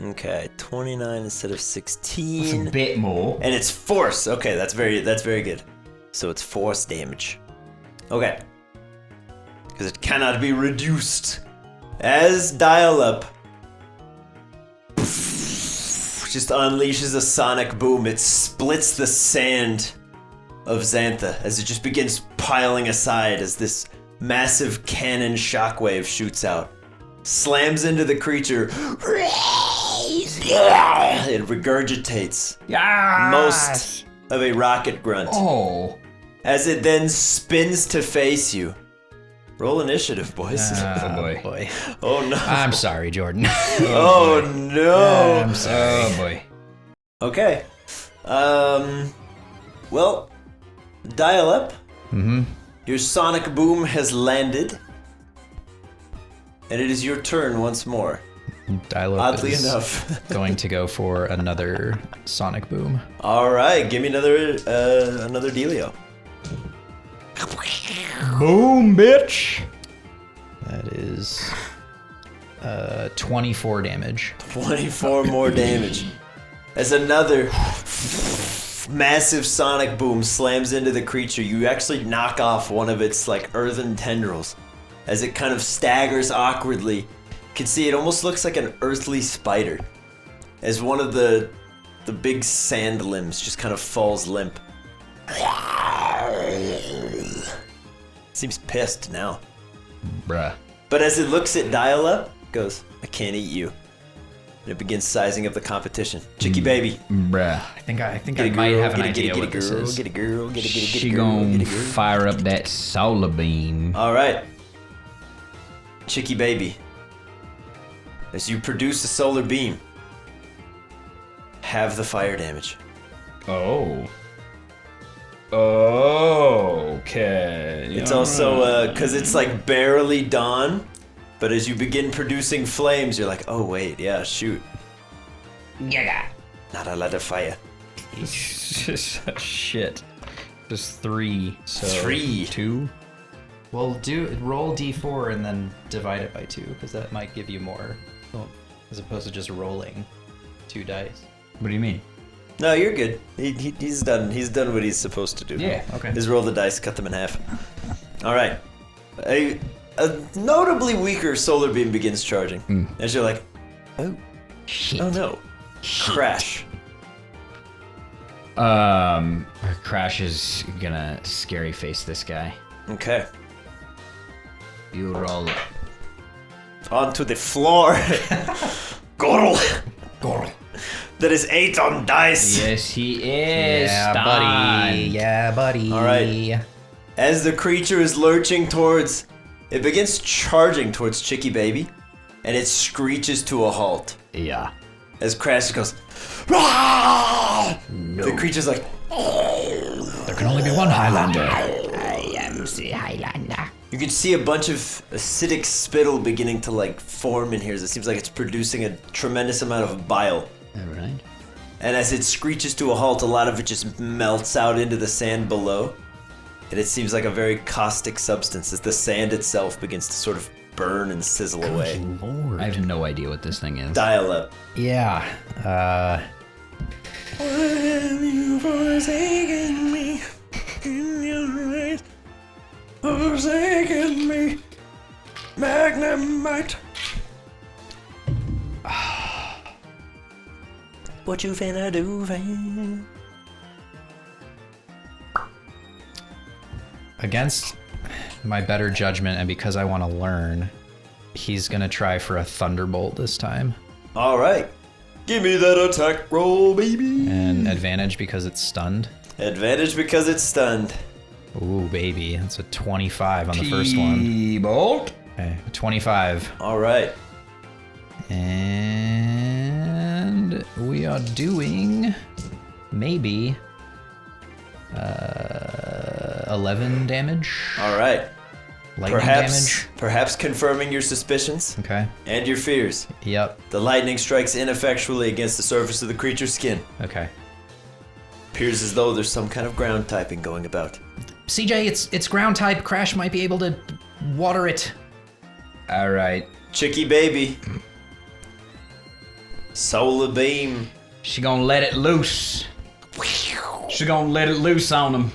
Okay, 29 instead of It's 16. a bit more. And it's force. Okay, that's very good. So it's force damage. Okay. Because it cannot be reduced. As dial-up just unleashes a sonic boom, it splits the sand of Xantha as it just begins piling aside as this massive cannon shockwave shoots out. Slams into the creature. It regurgitates most of a rocket grunt. Oh. As it then spins to face you. Roll initiative, boys. Oh boy. Oh no. I'm sorry, Jordan. Oh no. I'm sorry. Oh boy. Okay. Well, dial up. Mm-hmm. Your sonic boom has landed. And it is your turn once more. Dial up Oddly is enough. going to go for another sonic boom. All right, give me another dealio. Boom, bitch. That is 24 damage. 24 more damage. As another massive sonic boom slams into the creature, you actually knock off one of its like earthen tendrils. As it kind of staggers awkwardly, you can see it almost looks like an earthly spider. As one of the the big sand limbs just kind of falls limp. Seems pissed now. Bruh. But as it looks at Dial-Up, it goes, I can't eat you. And it begins sizing up the competition. Chicky baby. Bruh. I think I Get a might girl, have an get a idea get a what this girl, is. get a girl, get a She girl, gon' get a girl. fire up that solar beam. All right. Chicky baby. As you produce a solar beam, have the fire damage. Oh. Okay. It's also, because it's like barely dawn, but as you begin producing flames, you're like, oh wait, yeah, shoot. Yeah. Not a lot of fire. Shit. Just 3. So 3. 2. Well, roll d4 and then divide it by 2, because that might give you more, as opposed to just rolling 2 dice. What do you mean? No, you're good. He's done. He's done what he's supposed to do. Yeah, okay. Just roll the dice, cut them in half. All right. A notably weaker solar beam begins charging. As you're like, oh, Shit. oh no, crash. Crash is gonna scary face this guy. Okay. You roll. Onto the floor. Gorl. Gorl. That is 8 on dice. Yes, he is. Yeah, stunned. buddy. Yeah, buddy. All right. As the creature is lurching towards, it begins charging towards Chicky Baby, and it screeches to a halt. Yeah. As Crash goes, "Rah!" The creature's like, There can only be one Highlander. I am the Highlander. you can see a bunch of acidic spittle beginning to like form in here. It seems like it's producing a tremendous amount of bile. All right. And as it screeches to a halt, a lot of it just melts out into the sand below. And it seems like a very caustic substance as the sand itself begins to sort of burn and sizzle away. I have no idea what this thing is. Dial up. Yeah. When you forsaken me in your eyes, forsaken me, Magnemite. What you finna do, fam? Against my better judgment and because I want to learn, he's gonna try for a thunderbolt this time. All right, give me that attack roll, baby. And advantage because it's stunned. Advantage because it's stunned. Ooh, baby. That's a 25 on the first one. Bolt. Okay, 25. All right. And we are doing maybe 11 damage. All right. Lightning damage. Perhaps confirming your suspicions Okay. and your fears. Yep. The lightning strikes ineffectually against the surface of the creature's skin. Okay. Appears as though there's some kind of ground typing going about. CJ, it's ground type. Crash might be able to water it. All right. Chicky baby. Solar beam. She gonna let it loose. She gonna let it loose on him.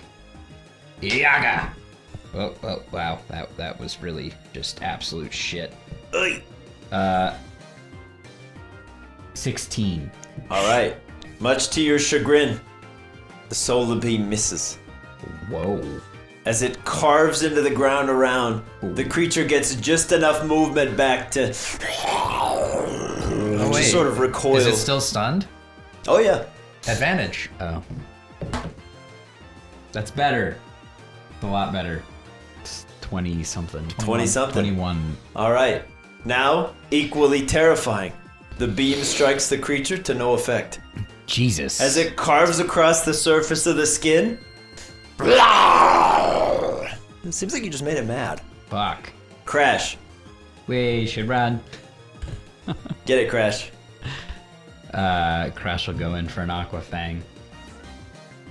Yaga. Oh, wow. That was really just absolute shit. Oi. 16. All right. Much to your chagrin, the solar beam misses. Whoa. As it carves into the ground around, the creature gets just enough movement back to just sort of recoil. Is it still stunned? Oh yeah. Advantage. Oh. That's better. It's a lot better. It's 20 something. 20 something. 21. All right. Now, equally terrifying. The beam strikes the creature to no effect. Jesus. As it carves across the surface of the skin. It seems like you just made it mad. Fuck. Crash. We should run. Get it, Crash. Crash will go in for an Aqua Fang.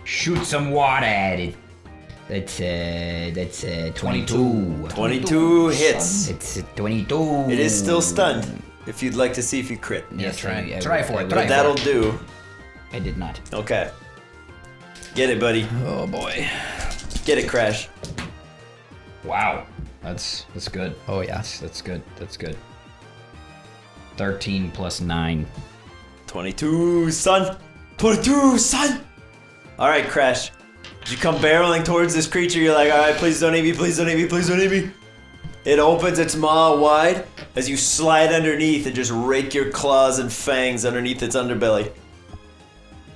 Shoot some water at it. That's 22. 22 hits. It's 22. It is still stunned. If you'd like to see if you crit. Yes, try- I try for it, would. try But that'll do. I did not. Okay. Get it, buddy. Oh boy. Get it, Crash. Wow. That's good. Oh yeah. That's good. That's good. 13 plus 9. 22, son. Put it through, son! Alright, Crash. As you come barreling towards this creature, you're like, alright, please don't eat me, please don't eat me, please don't eat me. It opens its maw wide as you slide underneath and just rake your claws and fangs underneath its underbelly.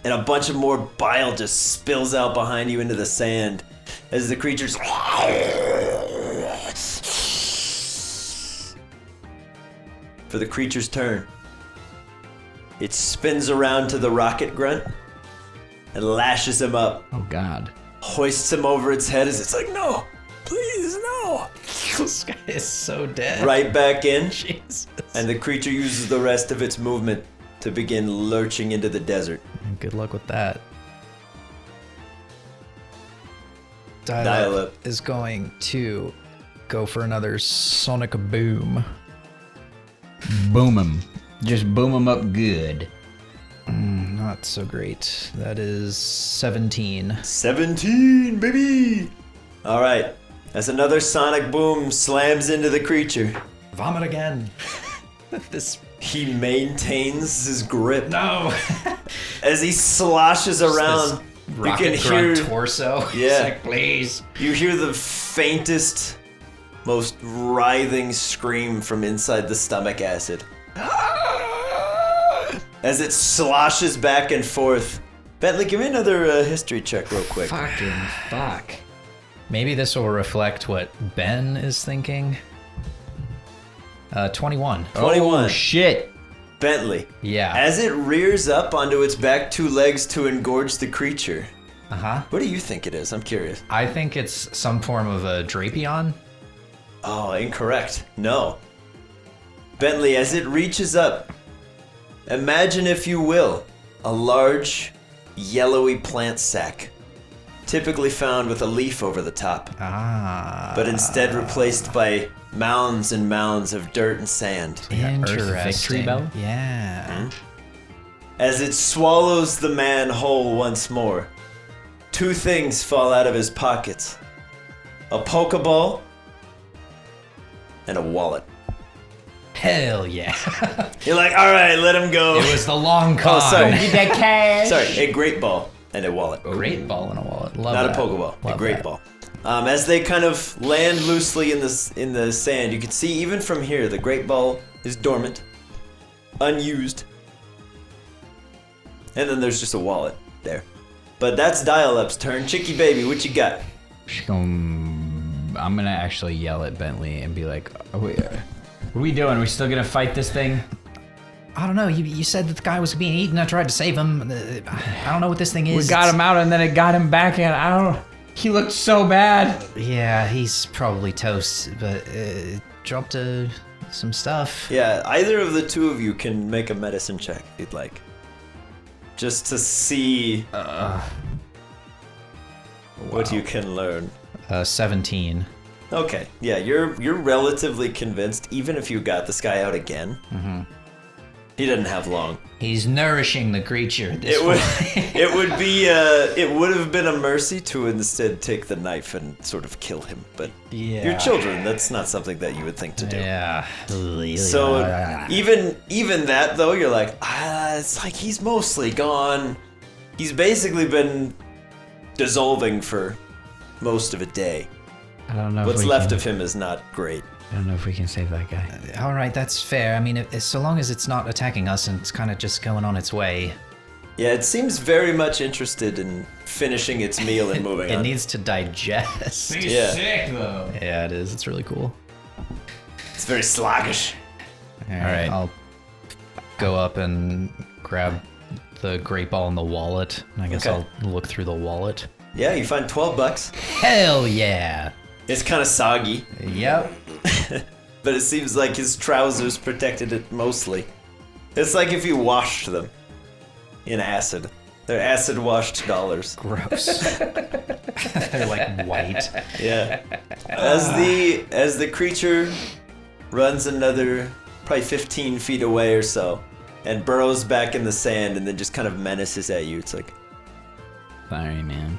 And a bunch of more bile just spills out behind you into the sand as the creature's... For the creature's turn, it spins around to the rocket grunt and lashes him up. Oh God. Hoists him over its head as it's like, no, please, no. This guy is so dead. Right back in, Jesus. and the creature uses the rest of its movement to begin lurching into the desert. Good luck with that. Dial up. is going to go for another sonic boom. Boom him. Just boom him up good. Not so great. That is 17. 17, baby! Alright, as another sonic boom slams into the creature, Vomit again. This. he maintains his grip. No. As he sloshes around, you can Rocket hear... grunt torso. Yeah. It's like, please. You hear the faintest, most writhing scream from inside the stomach acid. As it sloshes back and forth. Bentley, give me another history check real quick. Fucking fuck. Maybe this will reflect what Ben is thinking. 21. 21. Oh shit. Bentley. Yeah. As it rears up onto its back two legs to engorge the creature, Uh-huh. what do you think it is? I'm curious. I think it's some form of a Drapion. Oh, incorrect. No. Bentley, as it reaches up, imagine, if you will, a large, yellowy plant sac, typically found with a leaf over the top, but instead replaced by mounds and mounds of dirt and sand. Interesting. Victory Bell? Yeah. As it swallows the man whole once more, two things fall out of his pockets: a Pokeball and a wallet. Hell yeah. You're like, all right, let him go. It was the long con. Oh, sorry. Get that cash. Sorry, a great ball and a wallet. Great ball in a wallet. Love Not that. a Pokeball, a Love great that. ball. As they kind of land loosely in the sand, you can see even from here the great ball is dormant, unused, and then there's just a wallet there. But that's Dial-Up's turn. Chicky baby, what you got? I'm gonna actually yell at Bentley and be like, what are we doing? Are we still gonna fight this thing? I don't know. You said that the guy was being eaten. I tried to save him. I don't know what this thing is. We got him out and then it got him back in. I don't. He looked so bad. Yeah, he's probably toast, but dropped some stuff. Yeah, either of the two of you can make a medicine check if you'd like. Just to see what you can learn. 17. Okay, yeah, you're relatively convinced, even if you got this guy out again. Mm-hmm. He doesn't have long. He's nourishing the creature. It would have been a mercy to instead take the knife and sort of kill him, but Yeah. you're children. That's not something that you would think to do. Yeah. So even that though, you're like, it's like he's mostly gone. He's basically been dissolving for most of a day. I don't know. What's if we left can, of him is not great. I don't know if we can save that guy. All right, that's fair. I mean, so long as it's not attacking us and it's kind of just going on its way. Yeah, it seems very much interested in finishing its meal and moving It on. needs to digest. Yeah. Sick though. Yeah, it is. It's really cool. It's very sluggish. All right. I'll go up and grab the great ball in the wallet. And I guess Okay. I'll look through the wallet. Yeah, you find $12. Hell yeah. It's kind of soggy, Yep. but it seems like his trousers protected it mostly. It's like if you washed them in acid. They're acid washed dollars. Gross. They're like white. Yeah. As the creature runs another probably 15 feet away or so and burrows back in the sand and then just kind of menaces at you. It's like, Sorry, man.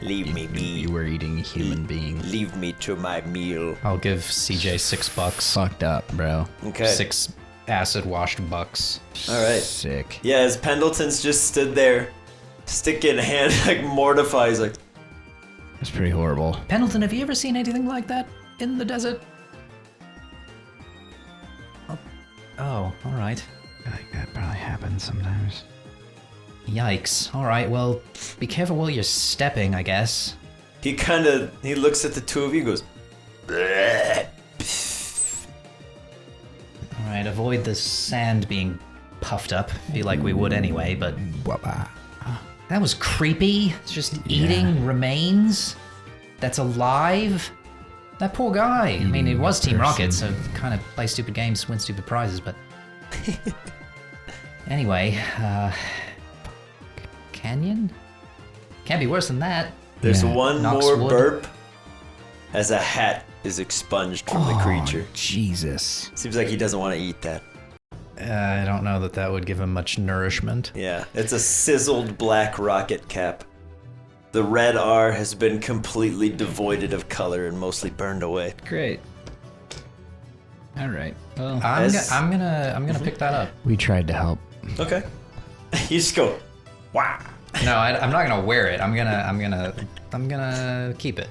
leave me be. You were eating a human being. Leave me to my meal. I'll give CJ $6. Fucked up, bro. Okay. 6 acid-washed bucks. All right. Sick. Yeah, as Pendleton's just stood there, stick in hand, like mortified. He's like, It's pretty horrible. Pendleton, have you ever seen anything like that in the desert? Oh, all right. I feel like that probably happens sometimes. Yikes. All right, well, be careful while you're stepping, I guess. he looks at the two of you and goes, "Bleh." All right, avoid the sand being puffed up. Feel like we would anyway, but that was creepy. It's just eating remains that's alive. That poor guy. I mean, it was Team Rocket, so kind of play stupid games, win stupid prizes, but... Anyway, canyon? Can't be worse than that. There's Yeah. one Knocks more wood. burp as a hat is expunged from the creature. Jesus. Seems like he doesn't want to eat that. I don't know that would give him much nourishment. Yeah, it's a sizzled black rocket cap. The red R has been completely devoided of color and mostly burned away. Great. All right. Well, I'm gonna pick that up. we tried to help. Okay. You just go, wow. No, I'm not gonna wear it. I'm gonna keep it.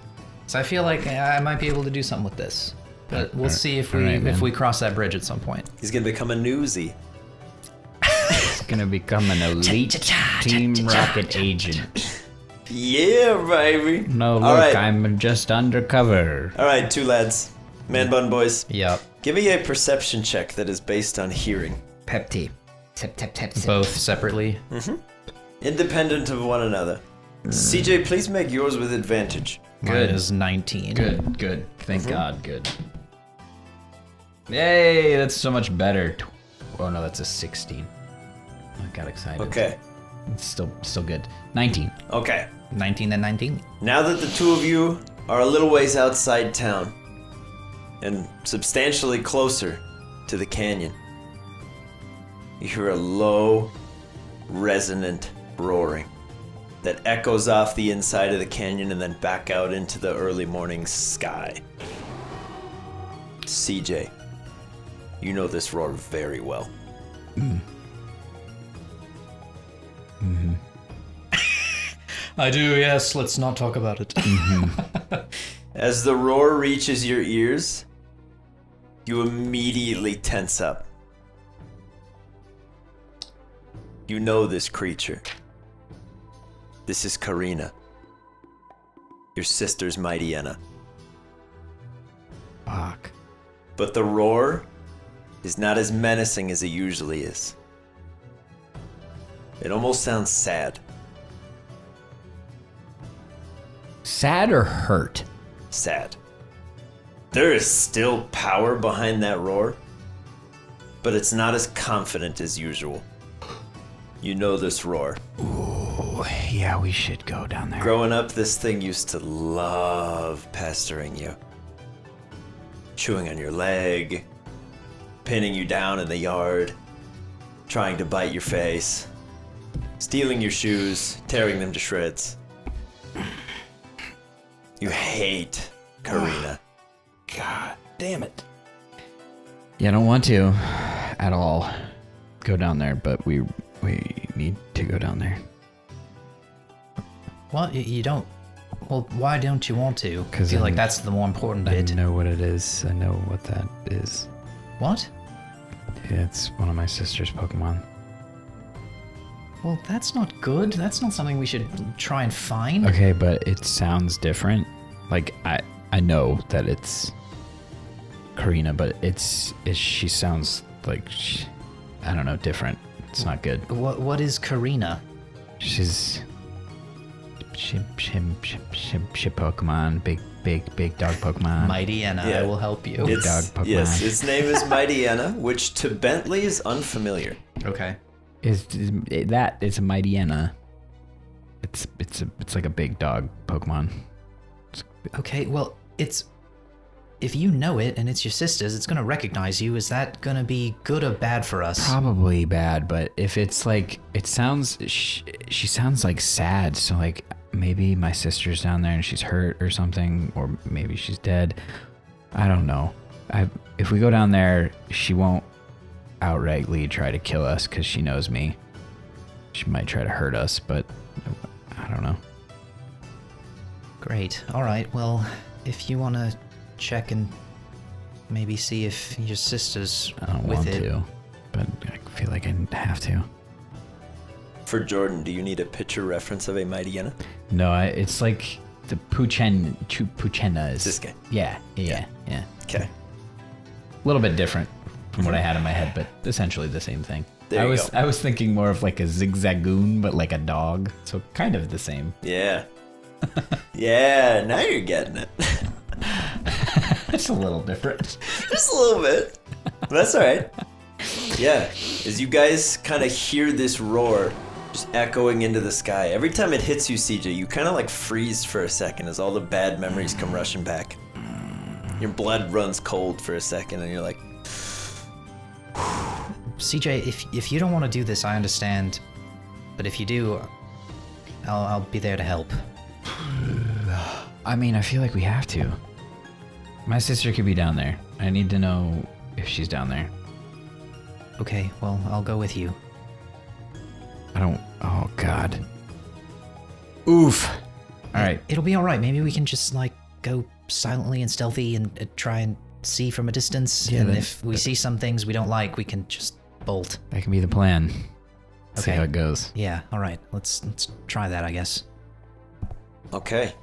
So I feel like I might be able to do something with this. But we'll see if we Alright, man. if we cross that bridge at some point. He's gonna become a newsie. It's gonna become an elite Team Rocket agent. Yeah, baby. No, look, All right. I'm just undercover. All right, two lads. Man bun boys. Yep. Give me a perception check that is based on hearing. Pep tea. Tip, tip, tip, tip. Both separately. Independent of one another. CJ, please make yours with advantage. Mine is 19. Good, good. Thank God, good. Yay, that's so much better. Oh no, that's a 16. I got excited. Okay. It's still good. 19. Okay. 19 and 19. Now that the two of you are a little ways outside town and substantially closer to the canyon, you hear a low, resonant roaring that echoes off the inside of the canyon and then back out into the early morning sky. CJ, you know this roar very well. I do, yes. Let's not talk about it. As the roar reaches your ears, you immediately tense up. You know this creature. This is Karina, your sister's mighty Enna. Fuck. But the roar is not as menacing as it usually is. It almost sounds sad. Sad or hurt? Sad. There is still power behind that roar, but it's not as confident as usual. You know this roar. Oh, yeah, we should go down there. Growing up, this thing used to love pestering you. Chewing on your leg, pinning you down in the yard, trying to bite your face, stealing your shoes, tearing them to shreds. You hate Karina. God damn it. Yeah, I don't want to at all go down there, but we need to go down there. What? You don't... Well, why don't you want to? 'Cause I feel like I'm- that's the more important I bit. know what it is. I know what that is. What? It's one of my sister's Pokemon. Well, that's not good. That's not something we should try and find. Okay, but it sounds different. Like I know that it's Karina, but she sounds like I don't know, different. It's not good. What is Karina? She's she Pokemon, big dog Pokemon. Mighty Enna, Yeah. I will help you. It's- dog Pokemon. Yes, its name is Mighty Enna, which to Bentley is unfamiliar. Okay. It's a Mighty Enna. It's like a big dog Pokemon. Okay, well, it's... If you know it and it's your sister's, it's gonna recognize you. Is that gonna be good or bad for us? Probably bad, but if it's like, it sounds, she sounds like sad, so like maybe my sister's down there and she's hurt or something, or maybe she's dead. I don't know. If we go down there, she won't outrightly try to kill us because she knows me. She might try to hurt us, but I don't know. Great. All right. Well, if you want to check and maybe see if your sister's I don't with want it. to, but I feel like I have to. For Jordan, do you need a picture reference of a mighty hyena? No, it's like the Puchenas. It's this guy. Yeah. Okay. A little bit different from what I had in my head, but essentially the same thing. There you go. I was thinking more of like a zigzagoon, but like a dog. So kind of the same. Yeah. Yeah, now you're getting it. It's a little different. Just a little bit. But that's all right. Yeah. As you guys kind of hear this roar just echoing into the sky, every time it hits you, CJ, you kind of like freeze for a second as all the bad memories come rushing back. Your blood runs cold for a second and you're like, CJ, if you don't want to do this, I understand. But if you do, I'll be there to help. I mean, I feel like we have to. My sister could be down there. I need to know if she's down there. Okay, well, I'll go with you. I don't. Oh, God. Oof. All right. It'll be all right. Maybe we can just, like, go silently and stealthy and try and see from a distance. Yeah, and if we see some things we don't like, we can just bolt. That can be the plan. See Okay. how it goes. Yeah, all right. Let's try that, I guess. okay.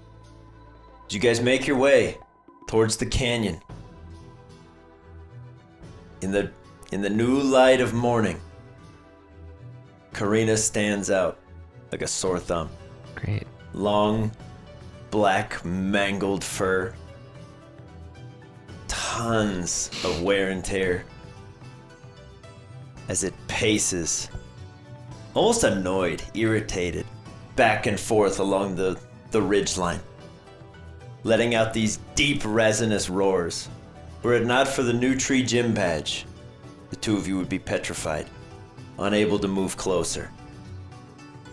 As you guys make your way towards the canyon, in the new light of morning, Karina stands out like a sore thumb. Great. Long, black, mangled fur. Tons of wear and tear. As it paces, almost annoyed, irritated, back and forth along the ridgeline, letting out these deep, resonous roars. Were it not for the new tree gym badge, the two of you would be petrified, unable to move closer.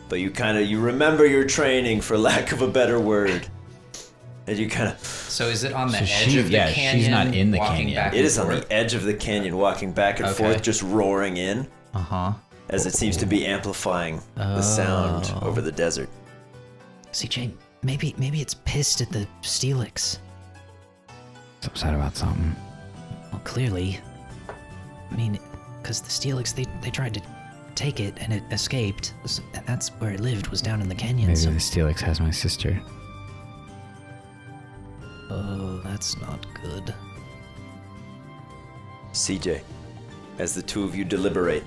But you remember your training, for lack of a better word. And you kind of... So is it on the So edge she- of the yeah, canyon? she's not in the walking canyon. back It and is on forth? the edge of the canyon, walking back and Okay. forth, just roaring in, Uh-huh. as it seems to be amplifying the sound over the desert. CJ, maybe it's pissed at the Steelix. It's upset about something. Well, clearly. I mean, because the Steelix, they tried to take it and it escaped. And that's where it lived, was down in the canyon. Maybe So, the Steelix has my sister. oh, that's not good. CJ, as the two of you deliberate,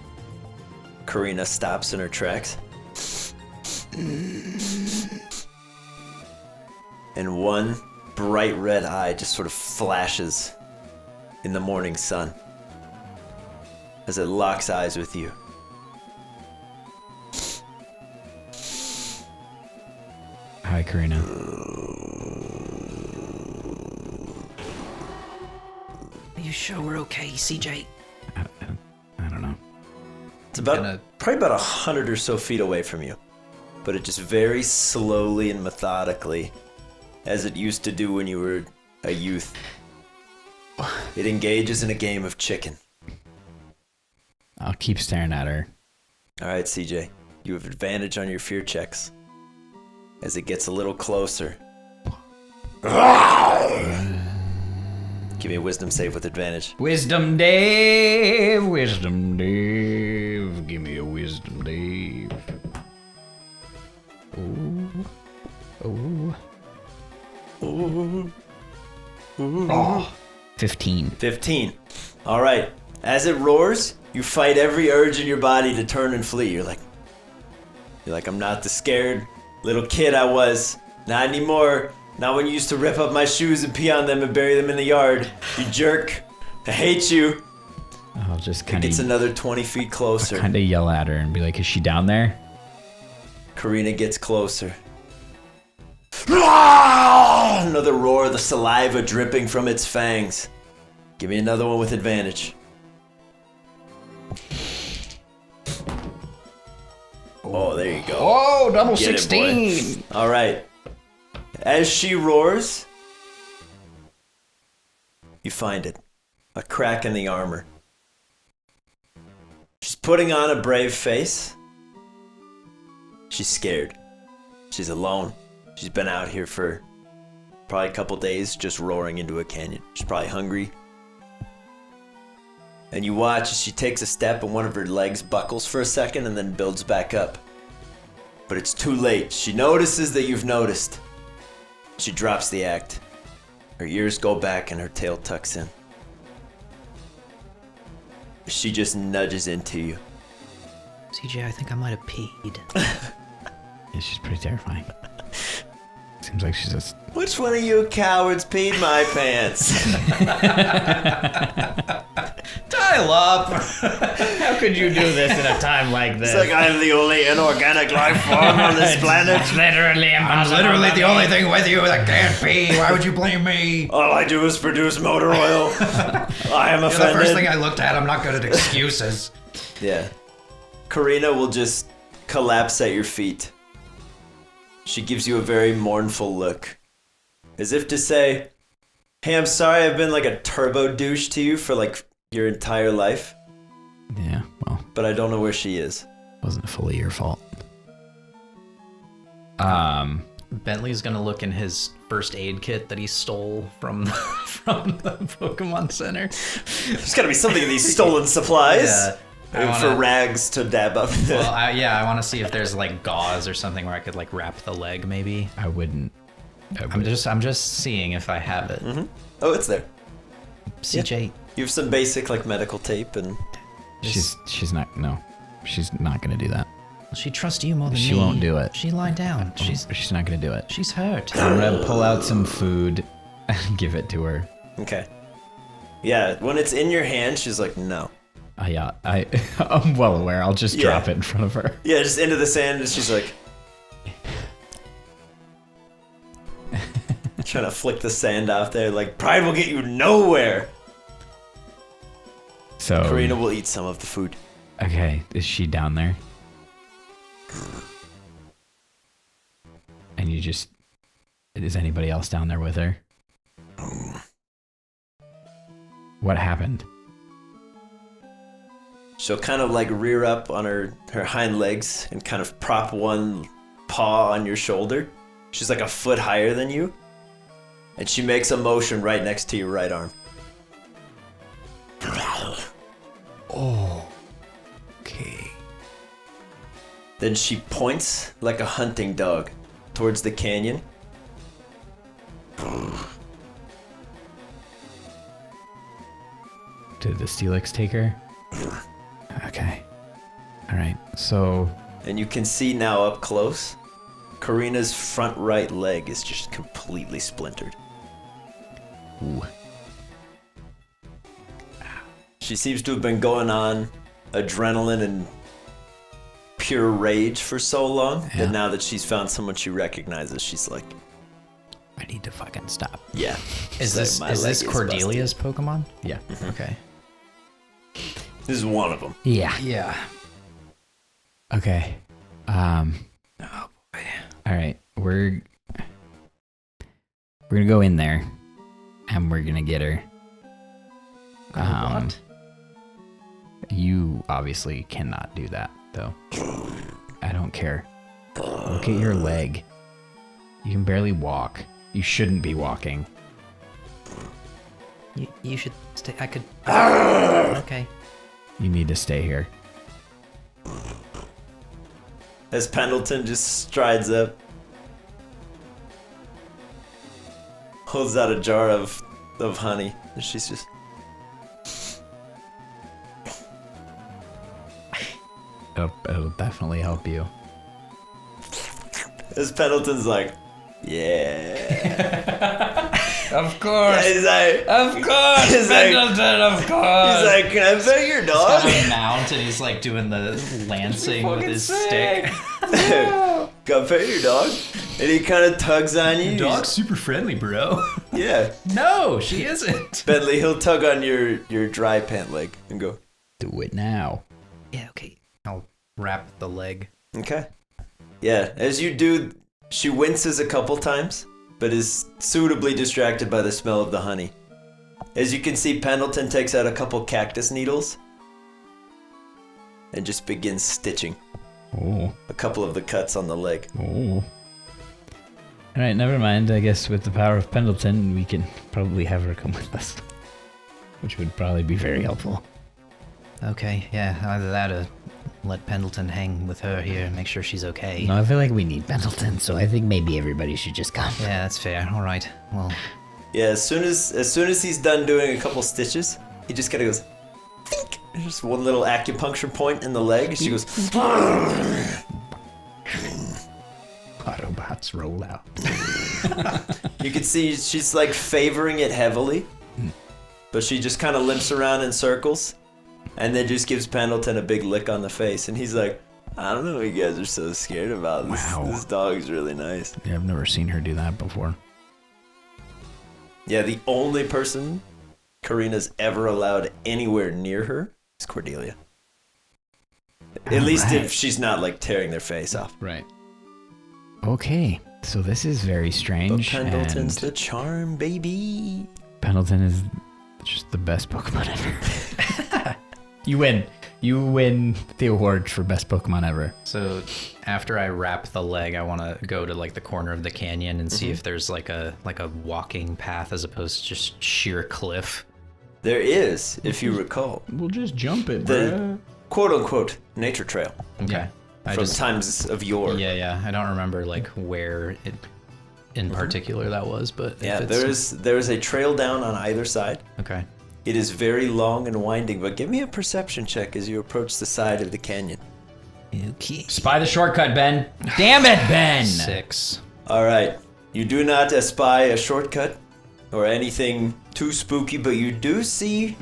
Karina stops in her tracks. And one bright red eye just sort of flashes in the morning sun as it locks eyes with you. Hi, Karina. Are you sure we're okay, CJ? I don't know. It's about Gonna- probably about 100 or so feet away from you, but it just very slowly and methodically, as it used to do when you were a youth, it engages in a game of chicken. I'll keep staring at her. All right, CJ, you have advantage on your fear checks as it gets a little closer. Give me a wisdom save with advantage. Wisdom Dave! Wisdom Dave! Give me a Wisdom Dave. Ooh. Ooh. 15. 15. All right. As it roars, you fight every urge in your body to turn and flee. You're like, I'm not the scared little kid I was. Not anymore. Not when you used to rip up my shoes and pee on them and bury them in the yard. You jerk. I hate you. I'll just kind Gets of another 20 feet closer. yell at her and be like, is she down there? Karina gets closer. Another roar, the saliva dripping from its fangs. Give me another one with advantage. Oh, there you go. Oh, double Get it, boy. 16! All right. As she roars, you find it. A crack in the armor. putting on a brave face. She's scared. She's alone. She's been out here for probably a couple days just roaring into a canyon. She's probably hungry. And you watch as she takes a step and one of her legs buckles for a second and then builds back up. But it's too late. She notices that you've noticed. She drops the act. Her ears go back and her tail tucks in. She just nudges into you. CJ, I think I might have peed. Yeah, she's pretty terrifying. Seems like she's just... Which one of you cowards peed my pants? Dial up! How could you do this in a time like this? It's like I'm the only inorganic life form on this planet. Literally I'm literally the only thing with you that can't pee. Why would you blame me? All I do is produce motor oil. I am You're offended. the first thing I looked at. I'm not good at excuses. Yeah. Karina will just collapse at your feet. She gives you a very mournful look. As if to say, hey, I'm sorry I've been like a turbo douche to you for like your entire life. Yeah, well, But I don't know where she is. wasn't fully your fault. Bentley's gonna look in his first aid kit that he stole from the Pokemon Center. There's gotta be something in these stolen supplies. Yeah. For rags to dab up. Well, I want to see if there's like gauze or something where I could like wrap the leg, maybe. I wouldn't. I'm just seeing if I have it. Mm-hmm. Oh, it's there. CJ, You have some basic like medical tape and She's not. No, she's not gonna do that. she trusts you more than me. She won't do it. She lied down. She's not gonna do it. She's hurt. I'm gonna pull out some food and give it to her. okay. Yeah, when it's in your hand, she's like, no. Yeah, I'm well aware. I'll just drop Yeah. it in front of her. Yeah, just into the sand, and she's like, trying to flick the sand off there. Like, pride will get you nowhere. So Karina will eat some of the food. okay, is she down there? And you just... Is anybody else down there with her? What happened? She'll kind of like rear up on her hind legs and kind of prop one paw on your shoulder. She's like a foot higher than you. And she makes a motion right next to your right arm. Okay. Then she points like a hunting dog towards the canyon. Did the Steelix take her? Okay. Alright, so... And you can see now up close, Karina's front right leg is just completely splintered. Ooh. She seems to have been going on adrenaline and pure rage for so long Yeah. that now that she's found someone she recognizes, she's like, I need to fucking stop. yeah. Is She's like, this "My is this leg Cordelia's Pokemon? Yeah. Okay. busted." This is one of them. Yeah. Yeah. Okay. Oh boy. Alright, we're gonna go in there and we're gonna get her. What? You obviously cannot do that, though. I don't care. Look at your leg. You can barely walk. You shouldn't be walking. You should stay. I could. Okay. You need to stay here. As Pendleton just strides up, holds out a jar of honey, and she's just, It'll definitely help you. as Pendleton's like, yeah. Of course. He's like, Of course, He's like- Pendleton. Of course. he's like, can I pet your dog? on a mount and he's like doing the lancing with his stick. Can I pet your dog? And he kind of tugs on you. Dog's super friendly, bro. Yeah. No, she isn't. Bentley, he'll tug on your dry pant leg and go, Do it now. Yeah, okay. I'll wrap the leg. okay. Yeah, as you do, she winces a couple times, but is suitably distracted by the smell of the honey. As you can see, Pendleton takes out a couple cactus needles and just begins stitching Oh. a couple of the cuts on the leg. Oh. Alright, never mind. I guess with the power of Pendleton, we can probably have her come with us. Which would probably be very helpful. Okay, yeah, either that or let Pendleton hang with her here, make sure she's okay. No, I feel like we need Pendleton, so I think maybe everybody should just come. Yeah, that's fair. All right. Well, Yeah, as soon as he's done doing a couple stitches, he just kind of goes, think. Just one little acupuncture point in the leg. She goes, Autobots roll out. you can see she's like favoring it heavily, but she just kind of limps around in circles, and then just gives Pendleton a big lick on the face, and he's like, I don't know what you guys are so scared about. This dog's really nice. Yeah, I've never seen her do that before. Yeah, the only person Karina's ever allowed anywhere near her is Cordelia. At least if she's not like tearing their face off. Right. Okay, so this is very But strange. Pendleton's and the charm, baby. Pendleton is just the best Pokemon ever. You win. You win the award for best Pokemon ever. so after I wrap the leg, I want to go to like the corner of the canyon and see if there's like a walking path as opposed to just sheer cliff. There is, if you recall, We'll just jump it, the quote-unquote nature trail Okay. Yeah. I from just times of yore. yeah. I don't remember like where it in particular that was, but if Yeah, it's- there is a trail down on either side. Okay. It is very long and winding, but give me a perception check as you approach the side of the canyon. Okay. Spy the shortcut, Ben. Damn it, Ben! 6. All right, you do not espy a shortcut or anything too spooky, but you do see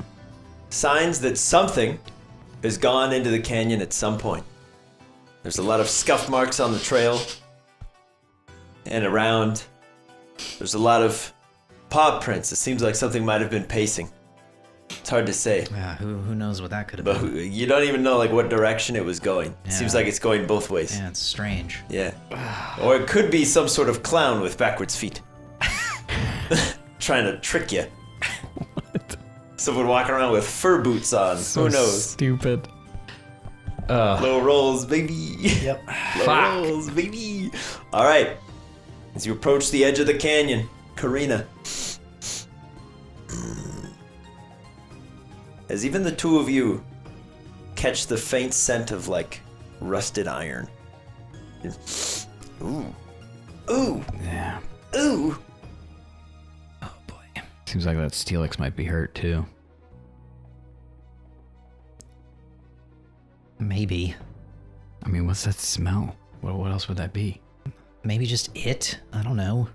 signs that something has gone into the canyon at some point. There's a lot of scuff marks on the trail and around. There's a lot of paw prints. It seems like something might have been pacing. It's hard to say, Yeah, who knows what that could have but been. you don't even know like what direction it was going. It seems Yeah. like it's going both ways. Yeah, it's strange. Yeah. Or it could be some sort of clown with backwards feet. Trying to trick you. Someone walking around with fur boots on. Who knows? Stupid. Low rolls, baby. Yep. Low rolls, baby. All right. As you approach the edge of the canyon, Karina. As even the two of you catch the faint scent of like rusted iron. Ooh. Ooh. Yeah. Ooh. Oh boy. Seems like that Steelix might be hurt too. Maybe. I mean, what's that smell? What else would that be? Maybe just it? I don't know.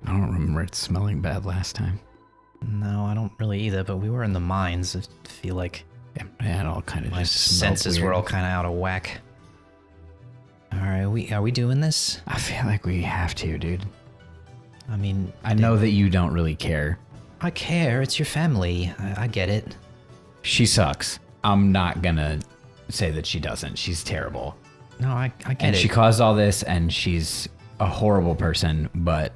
I don't remember it smelling bad last time. No, I don't really either, but we were in the mines. I feel like Yeah, it all kind of my just smelled senses weird. were all kind of out of whack. All right, are we doing this? I feel like we have to, dude. I mean, I know that you don't really care. I care. It's your family. I get it. She sucks. I'm not gonna say that she doesn't. She's terrible. No, I get And it. she caused all this, and she's a horrible person, but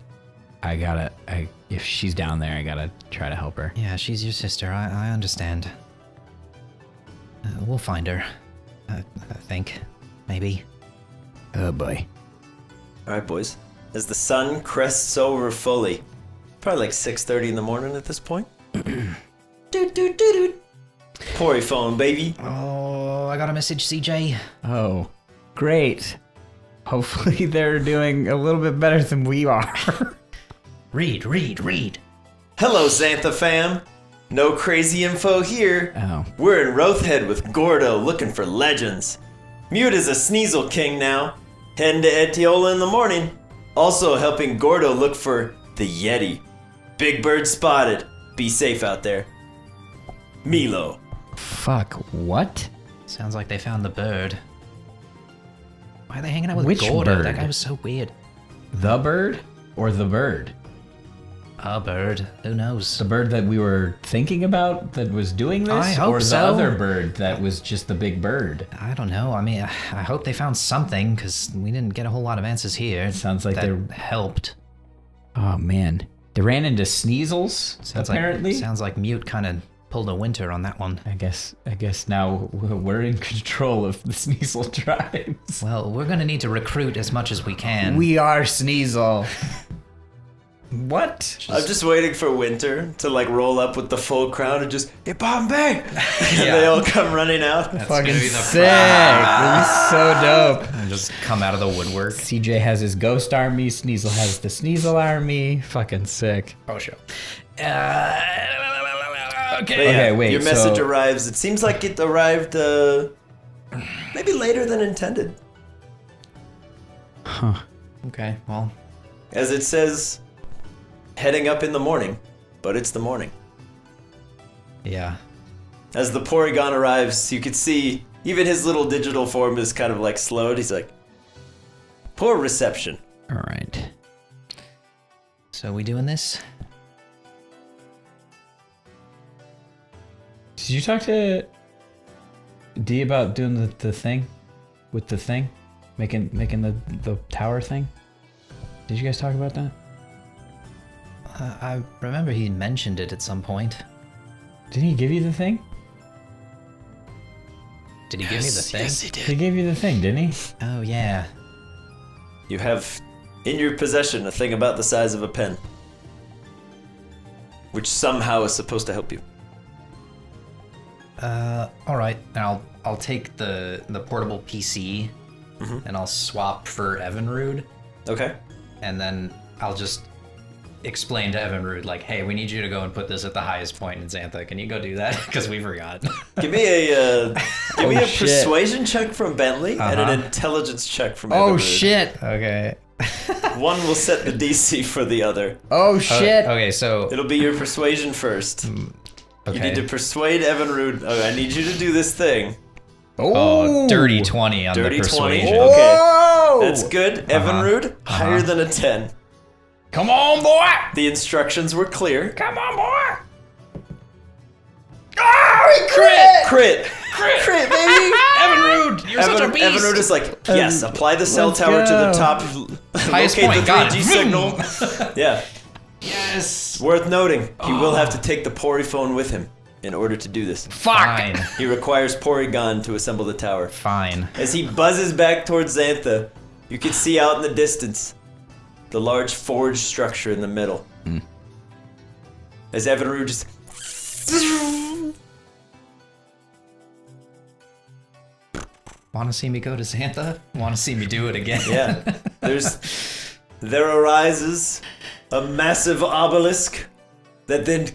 if she's down there, I gotta try to help her. Yeah, she's your sister. I understand. We'll find her. I think. Maybe. Oh boy. All right, boys. As the sun crests over fully, probably like 6:30 in the morning at this point. Pori phone, baby. Oh, I got a message, CJ. Oh, great. Hopefully they're doing a little bit better than we are. Read. Hello, Xantha fam. No crazy info here. Oh. We're in Rothhead with Gordo looking for legends. Mute is a Sneasel King now. Heading to Etiola in the morning. Also helping Gordo look for the Yeti. Big bird spotted. Be safe out there. Milo. Fuck, what? Sounds like they found the bird. Why are they hanging out with Which Gordo? bird? That guy was so weird. The bird or the bird? A bird. Who knows? The bird that we were thinking about that was doing this? I hope or the so. other bird that was just the big bird? I don't know. I mean, I hope they found something, because we didn't get a whole lot of answers here. It sounds like that they're... helped. Oh, man. They ran into Sneasels, Sounds apparently. Like Mute kind of pulled a winter on that one. I guess now we're in control of the Sneasel tribes. Well, we're gonna need to recruit as much as we can. We are Sneasel. What? I'm just waiting for Winter to like roll up with the full crowd and just, hey, Bombay! And Yeah. they all come running out. That's Fucking gonna be the sick. That'd be so dope. And just come out of the woodwork. CJ has his ghost army. Sneasel has the Sneasel army. Fucking sick. Oh, show. But Okay. yeah, Okay, wait, your message so- arrives. It seems like it arrived maybe later than intended. Okay, well. As it says, heading up in the morning, but it's the morning. Yeah. As the Porygon arrives, you can see even his little digital form is kind of like slowed. He's like, poor reception. All right. So we doing this? Did you talk to D about doing the thing with the thing, making the tower thing? Did you guys talk about that? I remember he mentioned it at some point. Didn't he give you the thing? Did he give me the thing? Yes, he did. He gave you the thing, didn't he? Oh, yeah. You have in your possession a thing about the size of a pen, which somehow is supposed to help you. All right. I'll take the portable PC and I'll swap for Evinrude, Okay. and then I'll just explain to Evinrude, like, hey, we need you to go and put this at the highest point in Xantha. Can you go do that? Because we forgot. Give me a shit. persuasion check from Bentley and an intelligence check from Oh Everrude. shit! Okay. One will set the DC for the other. Oh shit! Okay, so It'll be your persuasion first. You okay. need to persuade Evinrude. Oh, I need you to do this thing. Oh, dirty 20 on Dirty the 20. persuasion. Okay. Whoa! That's good. Evinrude, higher than a 10. Come on, boy! The instructions were clear. Come on, boy! Oh, he crit! Crit, baby! Evinrude, you're such a beast. Evinrude is like, yes, apply the cell let's tower to the go. top. Highest locate point, the got 3G it. signal. Yeah. Yes. Worth noting, he will have to take the Poryphone with him in order to do this. Fine. He requires Porygon to assemble the tower. Fine. As he buzzes back towards Xantha, you can see out in the distance the large forge structure in the middle. As Evinrude just... Want to see me go to Xantha? Want to see me do it again? Yeah. There arises a massive obelisk that then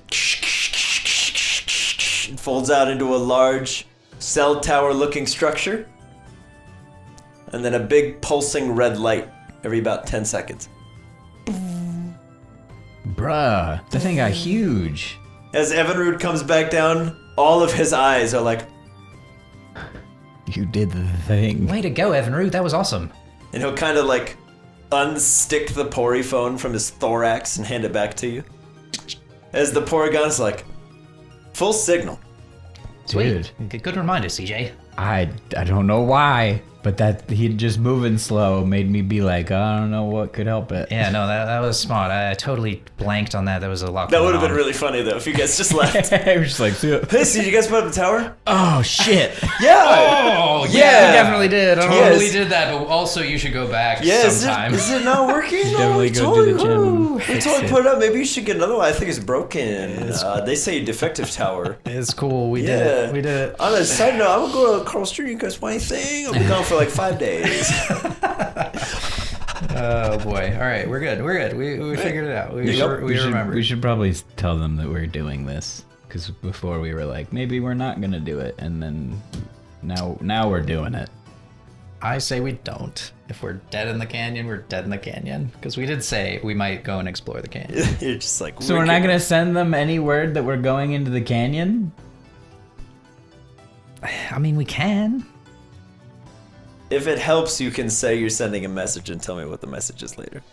folds out into a large cell tower looking structure. And then a big pulsing red light every about 10 seconds. Bruh, that thing got huge. As Evinrude comes back down, all of his eyes are like, You did the thing. Way to go, Evinrude. That was awesome. and he'll kind of like unstick the Poryphone from his thorax and hand it back to you. As the Porygon's like, full signal. Dude. Good reminder, CJ. I don't know why, but that he just moving slow made me be like, I don't know what could help it. Yeah, no, that was smart. I totally blanked on that. That was a lot. That going would have been on. really funny though if you guys just left. I was just like, Hey, so did you guys put up the tower? oh shit. Yeah! Oh, Yeah. we definitely did. I Yes. totally did that, but also you should go back Yeah, sometime. is it not working? Definitely go to the gym and We fix totally it. put it up. Maybe you should get another one. I think it's broken. They say defective tower. It's cool. We Yeah. did it. We did it. On a side note, I'm gonna go to Carl Street. You guys want anything? I'll be gone for like 5 days. Oh boy. All right, we're good. We're good. We figured it out. We remember. We should probably tell them that we're doing this, because before we were like, maybe we're not gonna do it, and then now we're doing it. I say we don't. If we're dead in the canyon, we're dead in the canyon. Because we did say we might go and explore the canyon. You're just like. So we're not gonna send them any word that we're going into the canyon? I mean, we can. If it helps, you can say you're sending a message and tell me what the message is later.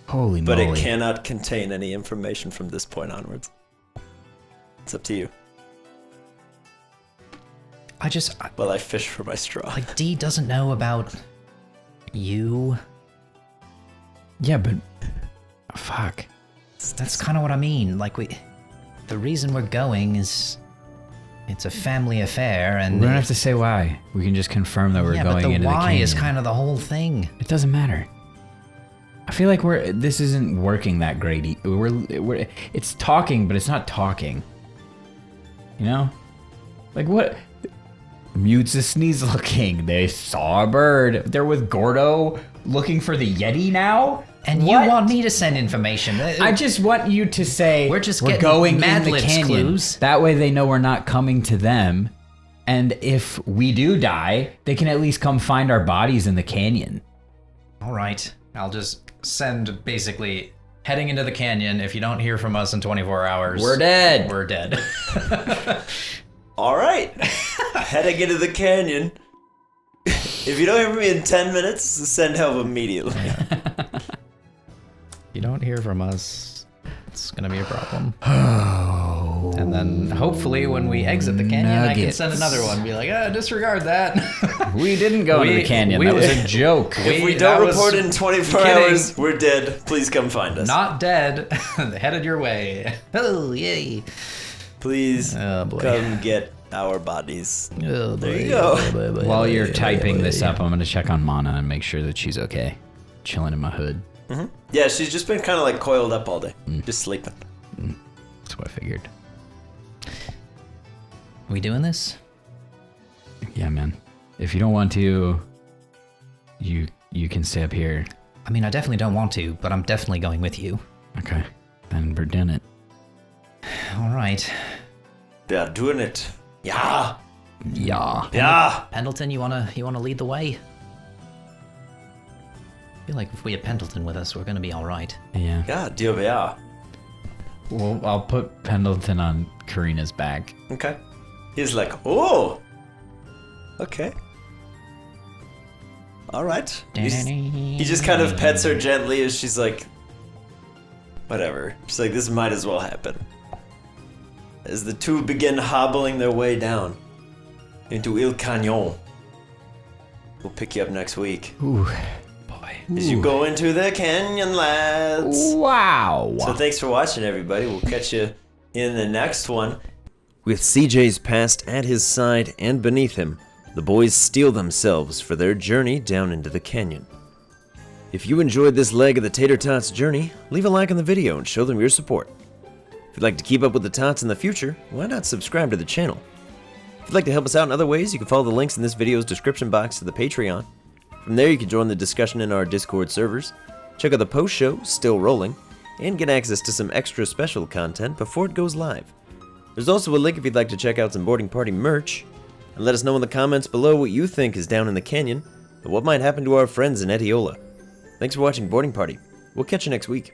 Holy But moly. it cannot contain any information from this point onwards. It's up to you. Well, I fish for my straw. Like, D doesn't know about you. Yeah, but fuck. That's kind of what I mean. Like, the reason we're going is It's a family affair, and We don't have to say why. We can just confirm that we're yeah, going but the into the why canyon. is kind of the whole thing. It doesn't matter. I feel like this isn't working that great. It's talking, but it's not talking. You know? Like what? Mutes the Sneasel King. They saw a bird. They're with Gordo looking for the Yeti now? And What? you want me to send information? I just want you to say We're just getting going Mad in the Libs canyon. clues. That way they know we're not coming to them. And if we do die, they can at least come find our bodies in the canyon. All right, I'll just send basically heading into the canyon. If you don't hear from us in 24 hours, We're dead. We're dead. All right. Heading into the canyon. If you don't hear from me in 10 minutes, send help immediately. You don't hear from us, it's gonna be a problem. Oh. And then hopefully when we exit the canyon, I can Nuggets. send another one. Be like, disregard that. We didn't go into the canyon. That was a joke. If we that don't was report in 24 kidding. hours, we're dead. Please come find us. Not dead. Headed your way. Oh, yay. Please Oh, boy. come get our bodies. Oh, There you go. While you're typing this up, I'm going to check on Mana and make sure that she's okay. Chilling in my hood. Yeah, she's just been kind of like coiled up all day. Just sleeping. That's what I figured. We doing this? Yeah, man. If you don't want to, you can stay up here. I mean, I definitely don't want to, but I'm definitely going with you. Okay. Then we're doing it. All right. Yeah, doing it. Yeah. Yeah. Yeah. Pendleton, you wanna lead the way? I feel like if we had Pendleton with us, we're gonna be all right. Yeah. Yeah, deal, yeah. Well, I'll put Pendleton on Karina's back. Okay. He's like, oh. Okay. All right. He just kind of pets her gently as she's like, whatever. She's like, this might as well happen. As the two begin hobbling their way down into Il Canyon. We'll pick you up next week. Ooh. As you go into the canyon, lads. Wow. So thanks for watching, everybody. We'll catch you in the next one. With CJ's past at his side and beneath him, the boys steel themselves for their journey down into the canyon. If you enjoyed this leg of the Tater Tots journey, leave a like on the video and show them your support. If you'd like to keep up with the Tots in the future, why not subscribe to the channel? If you'd like to help us out in other ways, you can follow the links in this video's description box to the Patreon. From there, you can join the discussion in our Discord servers, check out the post show, Still Rolling, and get access to some extra special content before it goes live. There's also a link if you'd like to check out some Boarding Party merch, and let us know in the comments below what you think is down in the canyon, and what might happen to our friends in Etiola. Thanks for watching Boarding Party. We'll catch you next week.